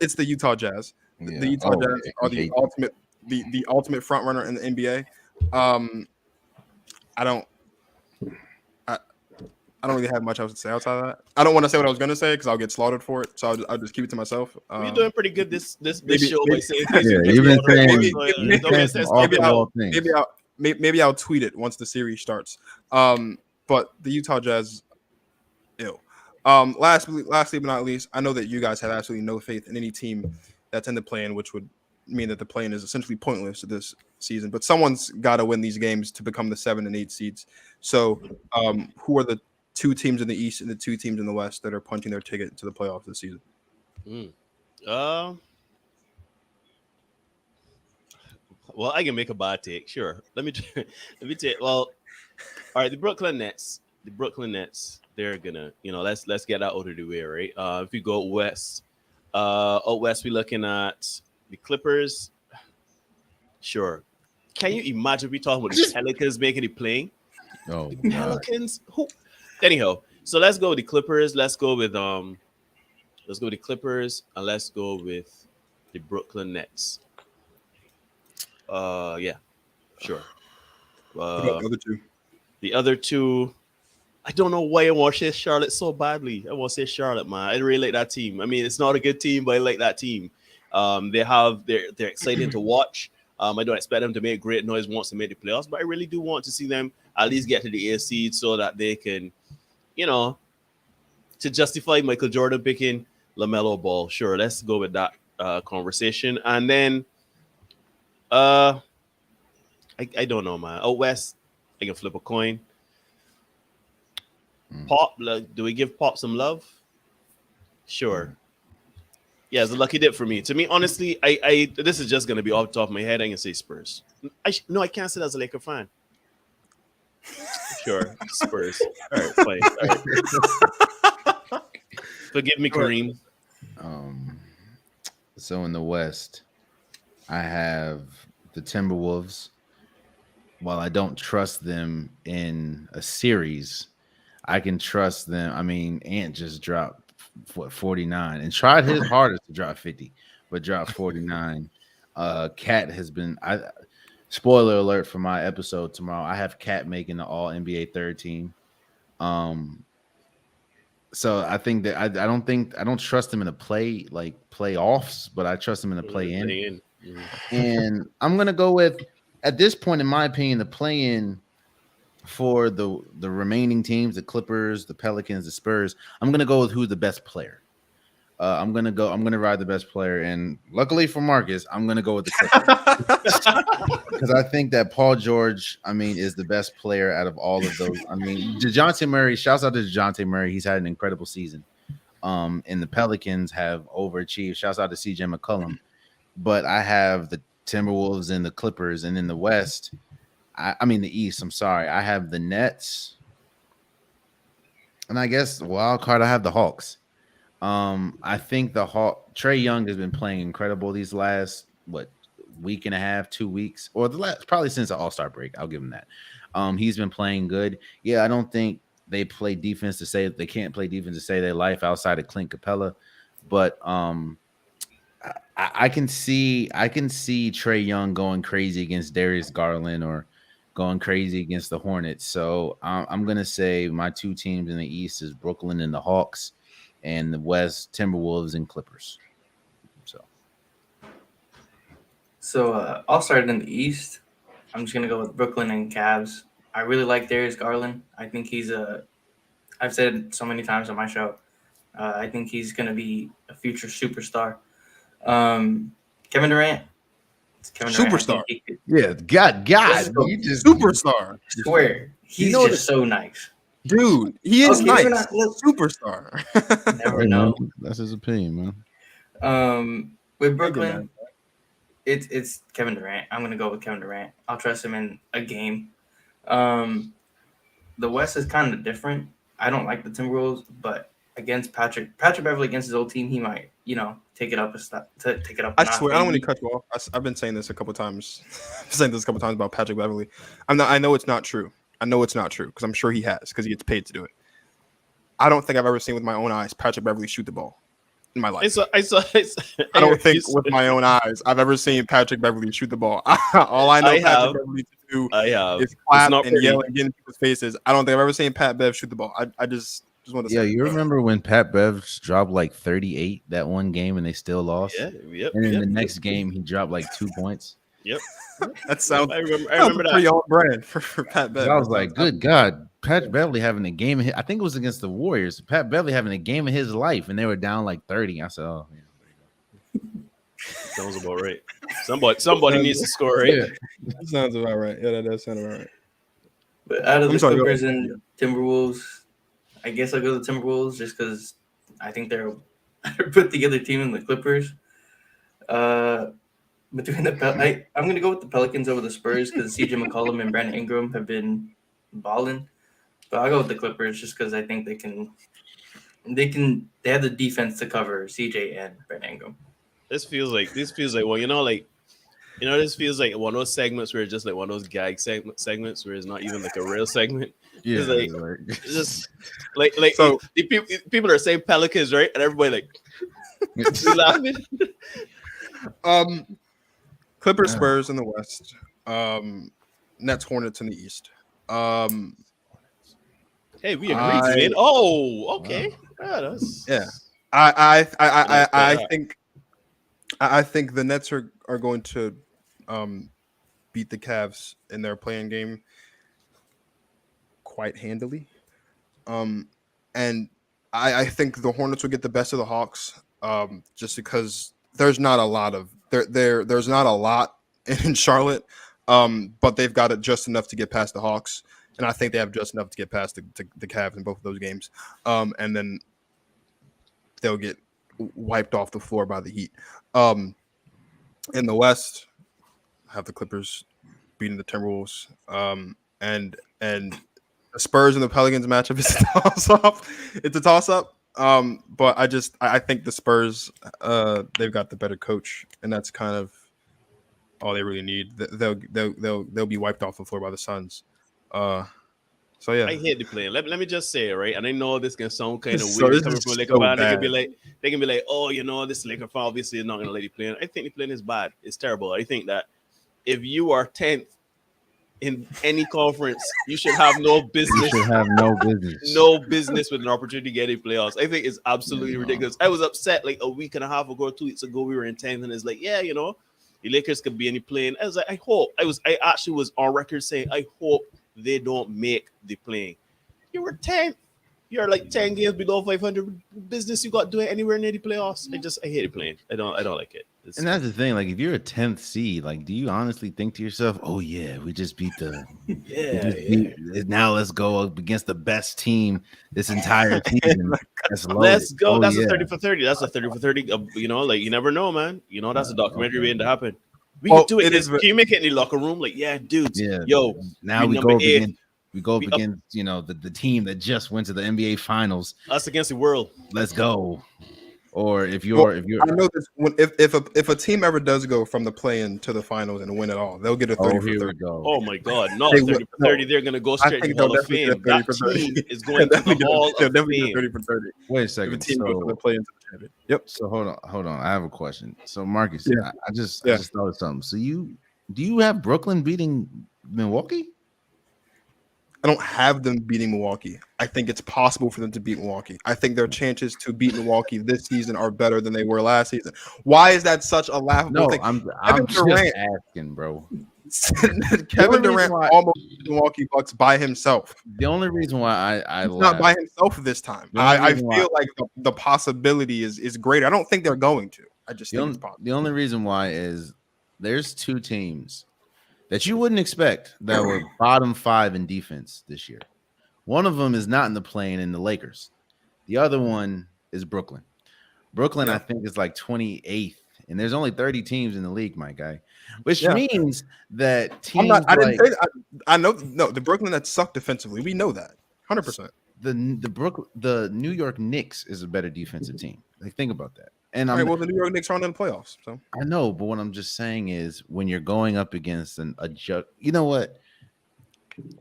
It's the Utah Jazz. Yeah. The Utah Jazz are the ultimate front runner in the NBA. I don't really have much else to say outside of that. I don't want to say what I was going to say because I'll get slaughtered for it. So I'll just keep it to myself. You're doing pretty good this show. Maybe I'll tweet it once the series starts. But the Utah Jazz, ew. Lastly but not least, I know that you guys have absolutely no faith in any team that's in the play-in, which would mean that the play-in is essentially pointless this season. But someone's got to win these games to become the 7 and 8 seeds. So, who are the 2 teams in the East and the 2 teams in the West that are punching their ticket to the playoffs this season? Well, I can make a bad take. Sure. Let me take. Well, all right. The Brooklyn Nets. They're gonna, let's get that out of the way, right? If we go west, we're looking at the Clippers. Sure. Can you imagine we talking about the Pelicans making it playing? Oh, the Pelicans. Who? Anyhow, so let's go with the Clippers. Let's go with the Clippers, and let's go with the Brooklyn Nets. Yeah, sure. The other two, I don't know why I want to say Charlotte so badly. I want to say Charlotte, man. I really like that team. I mean, it's not a good team, but I like that team. They're exciting to watch. I don't expect them to make great noise once they make the playoffs, but I really do want to see them at least get to the 8th seed so that they can, to justify Michael Jordan picking LaMelo Ball. Sure, let's go with that conversation. And then, I don't know, man. Out west, I can flip a coin. Pop, do we give Pop some love? Sure. Yeah, it's a lucky dip for me. To me, honestly, I this is just gonna be off the top of my head. I can say Spurs. No, I can't say that as a Laker fan. Sure, Spurs. All right, fine. All right. Forgive me, Kareem. So in the West, I have the Timberwolves. While I don't trust them in a series, I can trust them. I mean, Ant just dropped 49 and tried his hardest to drop 50, but dropped 49. Cat has been. Spoiler alert for my episode tomorrow. I have Cat making the All NBA third team. So I think that I don't trust him in a playoffs, but I trust him in a play-in. And I'm gonna go with, at this point, in my opinion, the play-in for the remaining teams, the Clippers, the Pelicans, the Spurs. I'm gonna go with who's the best player. I'm gonna ride the best player, and luckily for Marcus, I'm gonna go with the Clippers because I think that Paul George, I mean, is the best player out of all of those. I mean, DeJounte Murray. Shouts out to DeJounte Murray. He's had an incredible season. And the Pelicans have overachieved. Shouts out to CJ McCollum. But I have the Timberwolves and the Clippers, and in the West, I mean the East. I'm sorry, I have the Nets, and I guess wild card I have the Hawks. I think the Trae Young has been playing incredible these last week and a half, 2 weeks, or the last probably since the All-Star break. I'll give him that. He's been playing good. Yeah, I don't think they play defense to say they can't play defense to save their life outside of Clint Capella, but I can see Trae Young going crazy against Darius Garland or going crazy against the Hornets. So I'm gonna say my two teams in the East is Brooklyn and the Hawks, and the West Timberwolves and Clippers. So I'll start in the East. I'm just gonna go with Brooklyn and Cavs. I really like Darius Garland. I think he's I've said it so many times on my show. I think he's gonna be a future superstar. Kevin Durant. Superstar. Yeah, God, you just superstar. I swear, he's just so nice, dude. He is nice. Superstar. Never know. That's his opinion, man. With Brooklyn, it's Kevin Durant. I'm gonna go with Kevin Durant. I'll trust him in a game. The West is kind of different. I don't like the Timberwolves, but against Patrick Beverley against his old team, he might, take it up a step. Take it up. I swear, I don't want to cut you off. I've been saying this a couple times. I've saying this a couple times about Patrick Beverley. I know it's not true. I know it's not true because I'm sure he has because he gets paid to do it. I don't think I've ever seen with my own eyes Patrick Beverley shoot the ball in my life. I don't think with my own eyes I've ever seen Patrick Beverley shoot the ball. All I know Patrick Beverley to do is clap and yell and get in people's faces. I don't think I've ever seen Pat Bev shoot the ball. I just want to say. Yeah, you remember when Pat Bev dropped like 38 that one game and they still lost? Yeah, yep. And in the next game he dropped like 2 points. Yep. That sounds. I remember that. Pretty on brand for Pat Bev. I was like, good God, Pat Beverley having a game. I think it was against the Warriors. Pat Beverley having a game of his life, and they were down like 30. I said, oh, yeah. Sounds about right. Somebody needs to score, right? Yeah, that sounds about right. Yeah, that does sound about right. But out of the Clippers and Timberwolves, I guess I'll go to the Timberwolves just because I think they're a put together team in the Clippers. Between I'm going to go with the Pelicans over the Spurs because CJ McCollum and Brandon Ingram have been balling. But I'll go with the Clippers just because I think they have the defense to cover CJ and Brandon Ingram. This feels like this feels like one of those segments where it's just like one of those gag segments where it's not even like a real segment. Yeah, it's just like so the people are saying Pelicans, right? And everybody like laughing. Clippers, Spurs in the West. Nets, Hornets in the East. Hey, we agreed to it. Oh, okay. Yeah. I think the Nets are going to beat the Cavs in their playing game quite handily. And I think the Hornets will get the best of the Hawks just because there's not a lot in Charlotte, but they've got it just enough to get past the Hawks, and I think they have just enough to get past the Cavs in both of those games, and then they'll get wiped off the floor by the Heat. In the West, I have the Clippers beating the Timberwolves, and the Spurs and the Pelicans matchup is a toss-up. It's a toss-up. But I think the Spurs, they've got the better coach, and that's kind of all they really need. They'll be wiped off the floor by the Suns. So yeah, I hate the playing. Let me just say it, right. And I know this can sound kind of weird coming from a Laker fan. They can be like, oh, this Laker fan obviously is not going to let you play. I think the playing is bad. It's terrible. I think that if you are 10th in any conference, you should have no business. No business with an opportunity to get in playoffs. I think it's absolutely ridiculous. I was upset like a week and a half ago or 2 weeks ago. We were in 10th, and it's like, the Lakers could be any playing. I was like, I actually was on record saying, I hope they don't make the playing. You were 10th. You're like 10 games below 500 business. You got doing anywhere near the playoffs. I hate it playing. I don't like it. It's, And that's the thing. Like, if you're a 10th seed, like, do you honestly think to yourself, "Oh yeah, we just beat the now let's go up against the best team this entire season. Let's go. Oh, That's yeah. a 30 for 30. That's a 30 for 30. Like you never know, man. That's a documentary waiting to happen. We Well, can do it. it is- Can you make it in the locker room? Like, yeah, dudes. Yeah. Yo, Now we we number go up 8. against We up- the team that just went to the NBA Finals. us against the world. Let's go. Or if you're I know this. If a team ever does go from the play-in to the finals and win it all, they'll get a 30 for here we 30. go. Oh my God, no, They 30 will- for 30. They're gonna go I straight to think the Hall they'll of definitely Fame. get 30 That for 30. team is going to the Hall They'll of definitely get Fame. 30 for 30. Wait a If a second. team goes from the So, play-in to the champion. Yep. so hold on. I have a question. So Marcus, Yeah. I just Yeah. thought of something. So do you have Brooklyn beating Milwaukee? I don't have them beating Milwaukee. I think it's possible for them to beat Milwaukee. I think their chances to beat Milwaukee this season are better than they were last season. Why is that such a laughable No, thing? I'm just Durant- asking, bro. Kevin reason Durant why- almost beat the Milwaukee Bucks by himself. The only reason why I He's laugh, not by himself this time. The only I reason feel like the possibility is greater. I don't think they're going to. I just think it's possible. the only reason why is there's two teams that you wouldn't expect that were bottom 5 in defense this year. One of them is not in the play-in in the Lakers. The other one is Brooklyn. Brooklyn, I think, is like 28th, and there's only 30 teams in the league, my guy, which means that teams I didn't say that. I know the Brooklyn that sucked defensively. We know that 100%. the New York Knicks is a better defensive team. Like, think about that. And All right, well, the New York Knicks aren't in the playoffs, so I know, but what I'm just saying is when you're going up against you know what?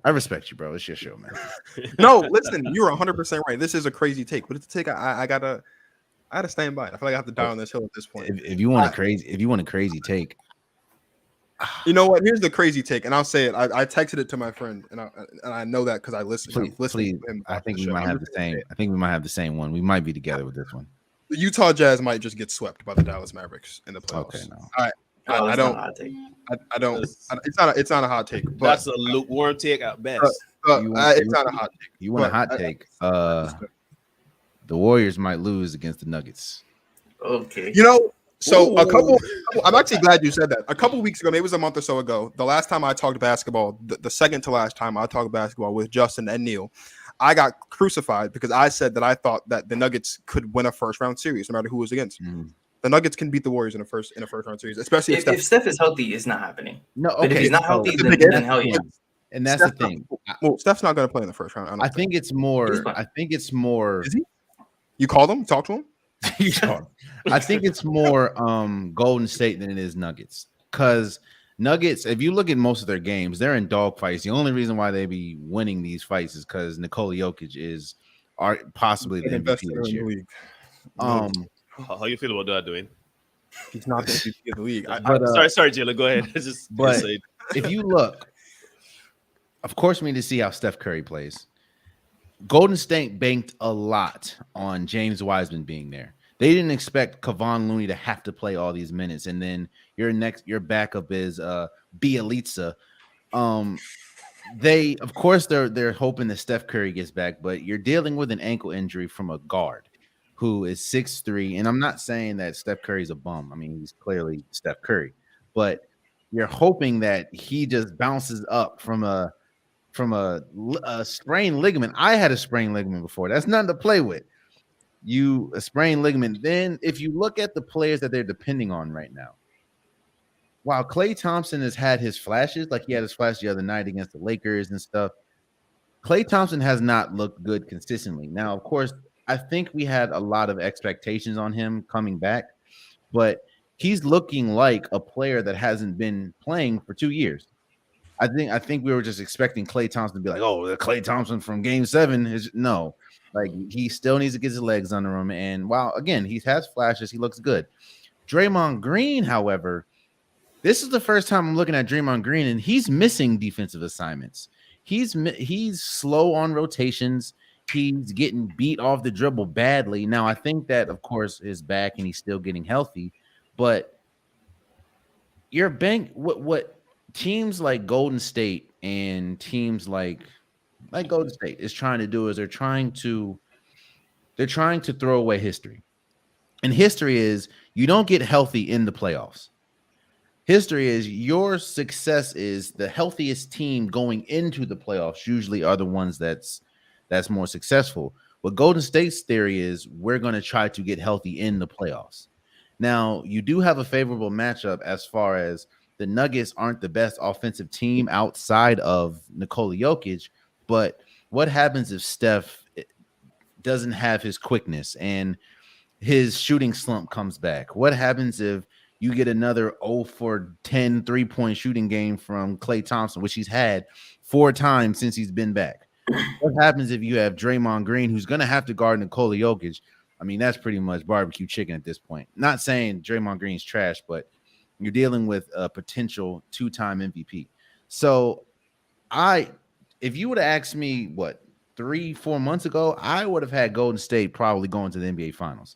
I respect you, bro. It's your show, man. no. Listen, you're 100% right. This is a crazy take, but it's a take I gotta stand by it. I feel like I have to die on this hill at this point. If you want a crazy take, You know what? Here's the crazy take, and I'll say it. I texted it to my friend, and I know that because I listened. please, to him I think we show. might have the same. I think we might have the same one. We might be together with this one. The Utah Jazz might just get swept by the Dallas Mavericks in the playoffs. Okay, no. I don't. I don't. It's not a hot take. But That's a lukewarm take at best. it's not a hot take. You want a hot take? The Warriors might lose against the Nuggets. Okay. You know, so I'm actually glad you said that. A couple weeks ago, maybe it was a month or so ago, the last time I talked basketball, the second to last time I talked basketball with Justin and Neil, I got crucified because I said that I thought that the Nuggets could win a first round series no matter who was against. The Nuggets can beat the Warriors in a first round series, especially if Steph is healthy, it's not happening. No, okay. But if he's not healthy, then hell yeah. And that's the thing. Well, Steph's not going to play in the first round. I think it's more. Is he? You called him? Talk to him? I think it's more Golden State than it is Nuggets. Because Nuggets, if you look at most of their games, they're in dog fights. The only reason why they be winning these fights is because Nikola Jokic is possibly the MVP this year. How you feel about that, Dwayne? He's not the MVP of the league. Sorry, Jalen. Go ahead. But if you look, of course, we need to see how Steph Curry plays. Golden State banked a lot on James Wiseman being there. They didn't expect Kevon Looney to have to play all these minutes, and then your backup is Bielitsa. They're hoping that Steph Curry gets back, but you're dealing with an ankle injury from a guard who is 6'3", and I'm not saying that Steph Curry's a bum. I mean, he's clearly Steph Curry, but you're hoping that he just bounces up from a sprained ligament. I had a sprained ligament before. That's nothing to play with. A sprained ligament. Then if you look at the players that they're depending on right now, while Klay Thompson has had his flashes, like he had his flash the other night against the Lakers and stuff, Klay Thompson has not looked good consistently. Now, of course, I think we had a lot of expectations on him coming back, but he's looking like a player that hasn't been playing for 2 years. I think we were just expecting Klay Thompson to be like, oh, the Klay Thompson from Game 7 is no. Like, he still needs to get his legs under him. And while, again, he has flashes, he looks good. Draymond Green, however, this is the first time I'm looking at Draymond Green, and he's missing defensive assignments. He's slow on rotations. He's getting beat off the dribble badly. Now, I think that, of course, is back and he's still getting healthy. But what teams like Golden State and teams like Golden State is trying to do is they're trying to throw away history. And history is you don't get healthy in the playoffs. History is your success is the healthiest team going into the playoffs usually are the ones that's more successful. What Golden State's theory is we're going to try to get healthy in the playoffs. Now, you do have a favorable matchup as far as the Nuggets aren't the best offensive team outside of Nikola Jokic, but what happens if Steph doesn't have his quickness and his shooting slump comes back? What happens if you get another 0 for 10 3-point shooting game from Klay Thompson, which he's had 4 times since he's been back? What happens if you have Draymond Green, who's going to have to guard Nikola Jokic? I mean, that's pretty much barbecue chicken at this point. Not saying Draymond Green's trash, but you're dealing with a potential 2-time MVP. So if you would have asked me, 3-4 months ago, I would have had Golden State probably going to the NBA Finals.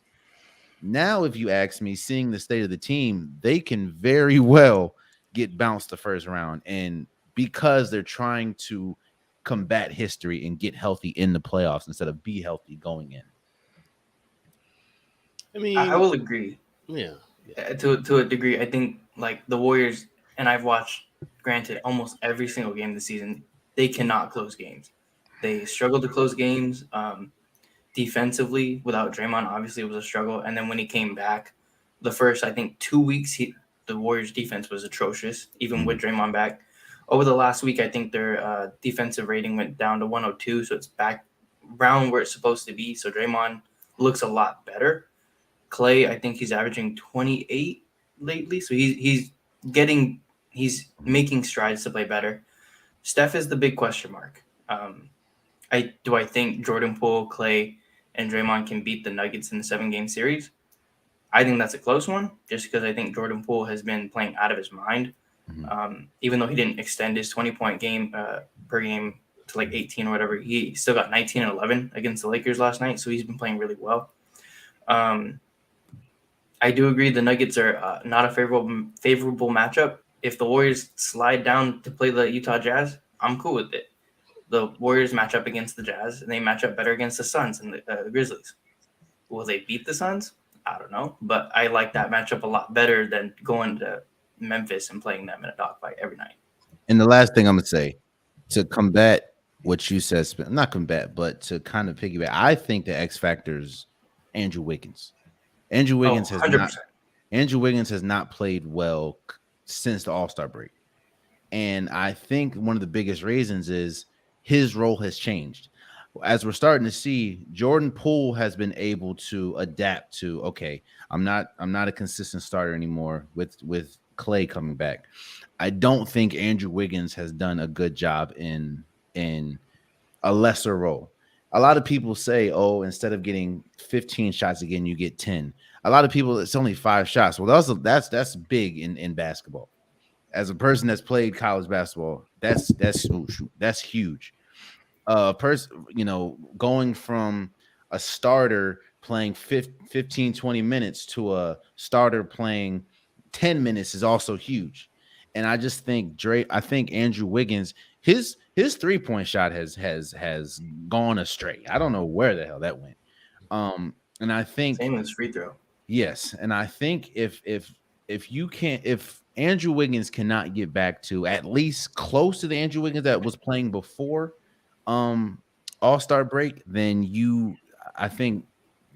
Now, if you ask me, seeing the state of the team, they can very well get bounced the first round. And because they're trying to combat history and get healthy in the playoffs instead of be healthy going in. I mean, I will agree. Yeah. To a degree, I think like the Warriors, and I've watched, granted, almost every single game this season, they cannot close games. They struggle to close games. Defensively, without Draymond, obviously it was a struggle. And then when he came back, the first, I think, 2 weeks, the Warriors' defense was atrocious, even with Draymond back. Over the last week, I think their defensive rating went down to 102, so it's back around where it's supposed to be. So Draymond looks a lot better. Klay, I think he's averaging 28 lately, so he's making strides to play better. Steph is the big question mark. I think Jordan Poole, Klay, and Draymond can beat the Nuggets in the 7-game series. I think that's a close one, just because I think Jordan Poole has been playing out of his mind. Even though he didn't extend his 20-point game per game to like 18 or whatever, he still got 19 and 11 against the Lakers last night, so he's been playing really well. I do agree the Nuggets are not a favorable matchup. If the Warriors slide down to play the Utah Jazz, I'm cool with it. The Warriors match up against the Jazz, and they match up better against the Suns and the Grizzlies. Will they beat the Suns? I don't know, but I like that matchup a lot better than going to Memphis and playing them in a dogfight every night. And the last thing I'm going to say, to combat what you said, not combat, but to kind of piggyback, I think the X factor is Andrew Wiggins. Andrew Wiggins has not played well since the All-Star break. And I think one of the biggest reasons is his role has changed. As we're starting to see, Jordan Poole has been able to adapt to, okay, I'm not a consistent starter anymore with Klay coming back. I don't think Andrew Wiggins has done a good job in a lesser role. A lot of people say, oh, instead of getting 15 shots again, you get 10. A lot of people, it's only 5 shots. Well, that's big in basketball. As a person that's played college basketball, that's huge. Going from a starter playing 15, 20 minutes to a starter playing 10 minutes is also huge. And I just think Andrew Wiggins, his 3-point shot has gone astray. I don't know where the hell that went. And I think same as free throw. Yes, and I think if Andrew Wiggins cannot get back to at least close to the Andrew Wiggins that was playing before All-Star break, then I think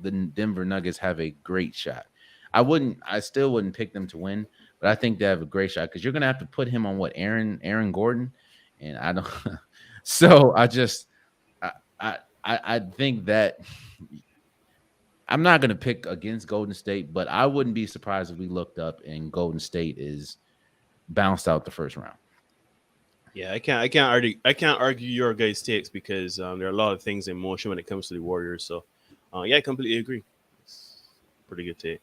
the Denver Nuggets have a great shot. I still wouldn't pick them to win, but I think they have a great shot because you're gonna have to put him on Aaron Gordon, and I don't. So I think that I'm not gonna pick against Golden State, but I wouldn't be surprised if we looked up and Golden State is bounced out the first round. Yeah, I can't argue your guys' takes because there are a lot of things in motion when it comes to the Warriors. So, I completely agree. It's pretty good take.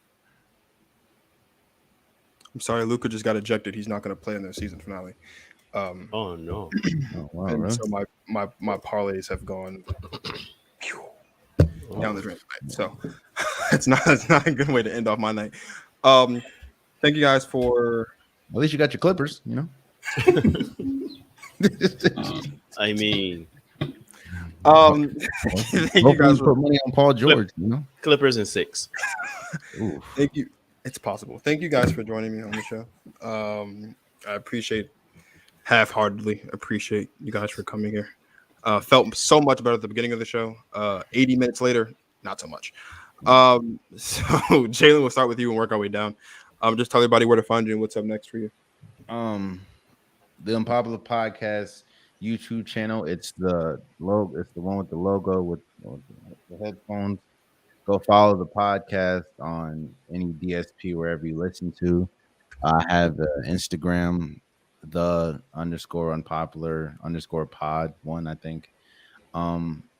I'm sorry, Luka just got ejected. He's not going to play in their season finale. Oh no! Oh, wow, and really? so my parlays have gone down the drain. So it's not a good way to end off my night. Thank you guys for. At least you got your Clippers, you know. I mean, Thank you guys put money on Paul George. You know, Clippers in 6. Thank you. It's possible. Thank you guys for joining me on the show. I half-heartedly appreciate you guys for coming here. Felt so much better at the beginning of the show. 80 minutes later, not so much. So Jalen, we'll start with you and work our way down. Just tell everybody where to find you and what's up next for you. The Unpopular Podcast YouTube channel. It's the logo. It's the one with the logo with the headphones. Go follow the podcast on any DSP wherever you listen to. I have the Instagram, _unpopular_pod1, I think.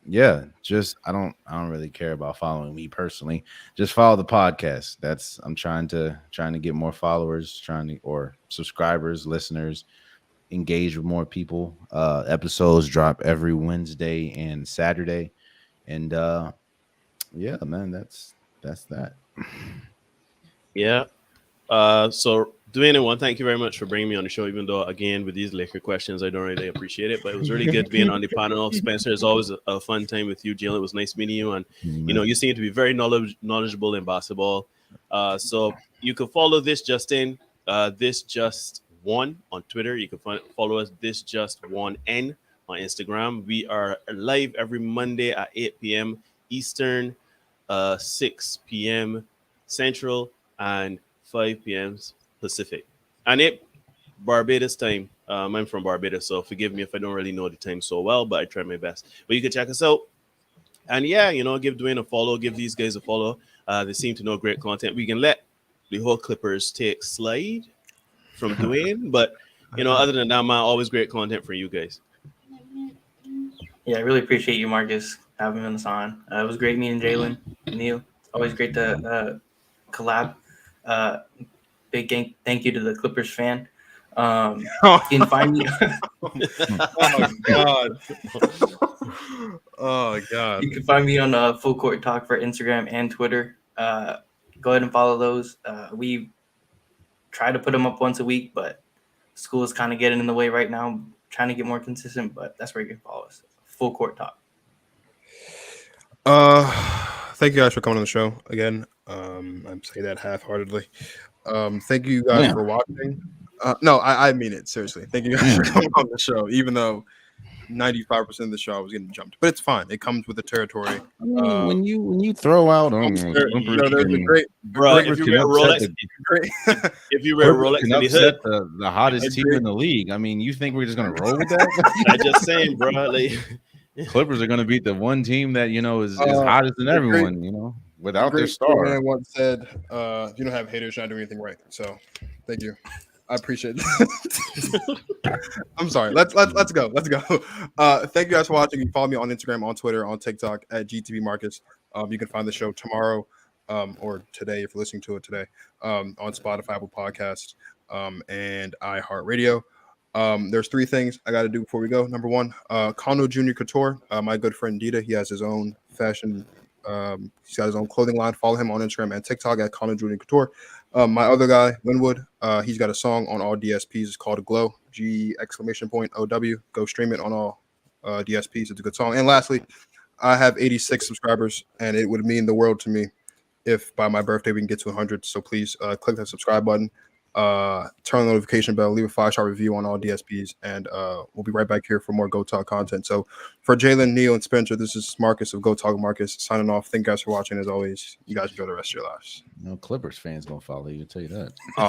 Yeah, just I don't really care about following me personally. Just follow the podcast. I'm trying to get more followers, or subscribers, listeners, engage with more people. Episodes drop every Wednesday and Saturday. And yeah, man, that's that. Yeah. So Dwayne, thank you very much for bringing me on the show. Even though, again, with these Laker questions, I don't really appreciate it, but it was really good being on the panel. Spencer, it's always a fun time with you. Jalen, it was nice meeting you, and you seem to be very knowledgeable in basketball. So you can follow thisJUSTin, thisJUST1 on Twitter. You can follow us thisJUST1N on Instagram. We are live every Monday at 8 p.m. Eastern, 6 p.m. Central, and 5 p.m. Pacific. And Barbados time. I'm from Barbados, so forgive me if I don't really know the time so well, but I try my best. But you can check us out. And yeah, give Dwayne a follow, give these guys a follow. They seem to know great content. We can let the whole Clippers take slide from Dwayne, but other than that, man, always great content for you guys. Yeah, I really appreciate you, Marcus, having us on. It was great meeting Jalen, Neil. Always great to collab. Big thank you to the Clippers fan. You can find me. Oh God! You can find me on Full Court Talk for Instagram and Twitter. Go ahead and follow those. We try to put them up once a week, but school is kind of getting in the way right now. Trying to get more consistent, but that's where you can follow us. Full Court Talk. Thank you guys for coming on the show again. I say that half-heartedly. Thank you guys for watching. No, I mean it seriously. Thank you guys for coming on the show, even though 95% of the show I was getting jumped, but it's fine. It comes with the territory. I mean, when you throw out, there's a great, bro. If you wear Rolex, if you wear Rolex, can upset the hottest team in the league. I mean, you think we're just gonna roll with that? I'm just saying, bro. Like, Clippers are gonna beat the one team that is hottest than everyone. Without their star. Man once said, "If you don't have haters, you're not doing anything right." So, thank you. I appreciate it. I'm sorry. Let's go. Let's go. Thank you guys for watching. You can follow me on Instagram, on Twitter, on TikTok at GTBMarcus. You can find the show tomorrow or today if you're listening to it today on Spotify, Apple Podcasts, and iHeartRadio. There's 3 things I got to do before we go. Number 1, Kano Junior Couture. My good friend Dita, he has his own fashion. He's got his own clothing line. Follow him on Instagram and TikTok at Kano Junior Couture. My other guy, Linwood, he's got a song on all DSPs. It's called Glow, G!OW. Go stream it on all DSPs. It's a good song. And lastly, I have 86 subscribers, and it would mean the world to me if by my birthday we can get to 100. So please click that subscribe button, turn on the notification bell, leave a 5-star review on all DSPs, and we'll be right back here for more Go Talk content. So for Jalen, Neil, and Spencer, this is Marcus of Go Talk Marcus signing off. Thank you guys for watching. As always, you guys enjoy the rest of your lives. No Clippers fans gonna follow you. I'll tell you that. Oh.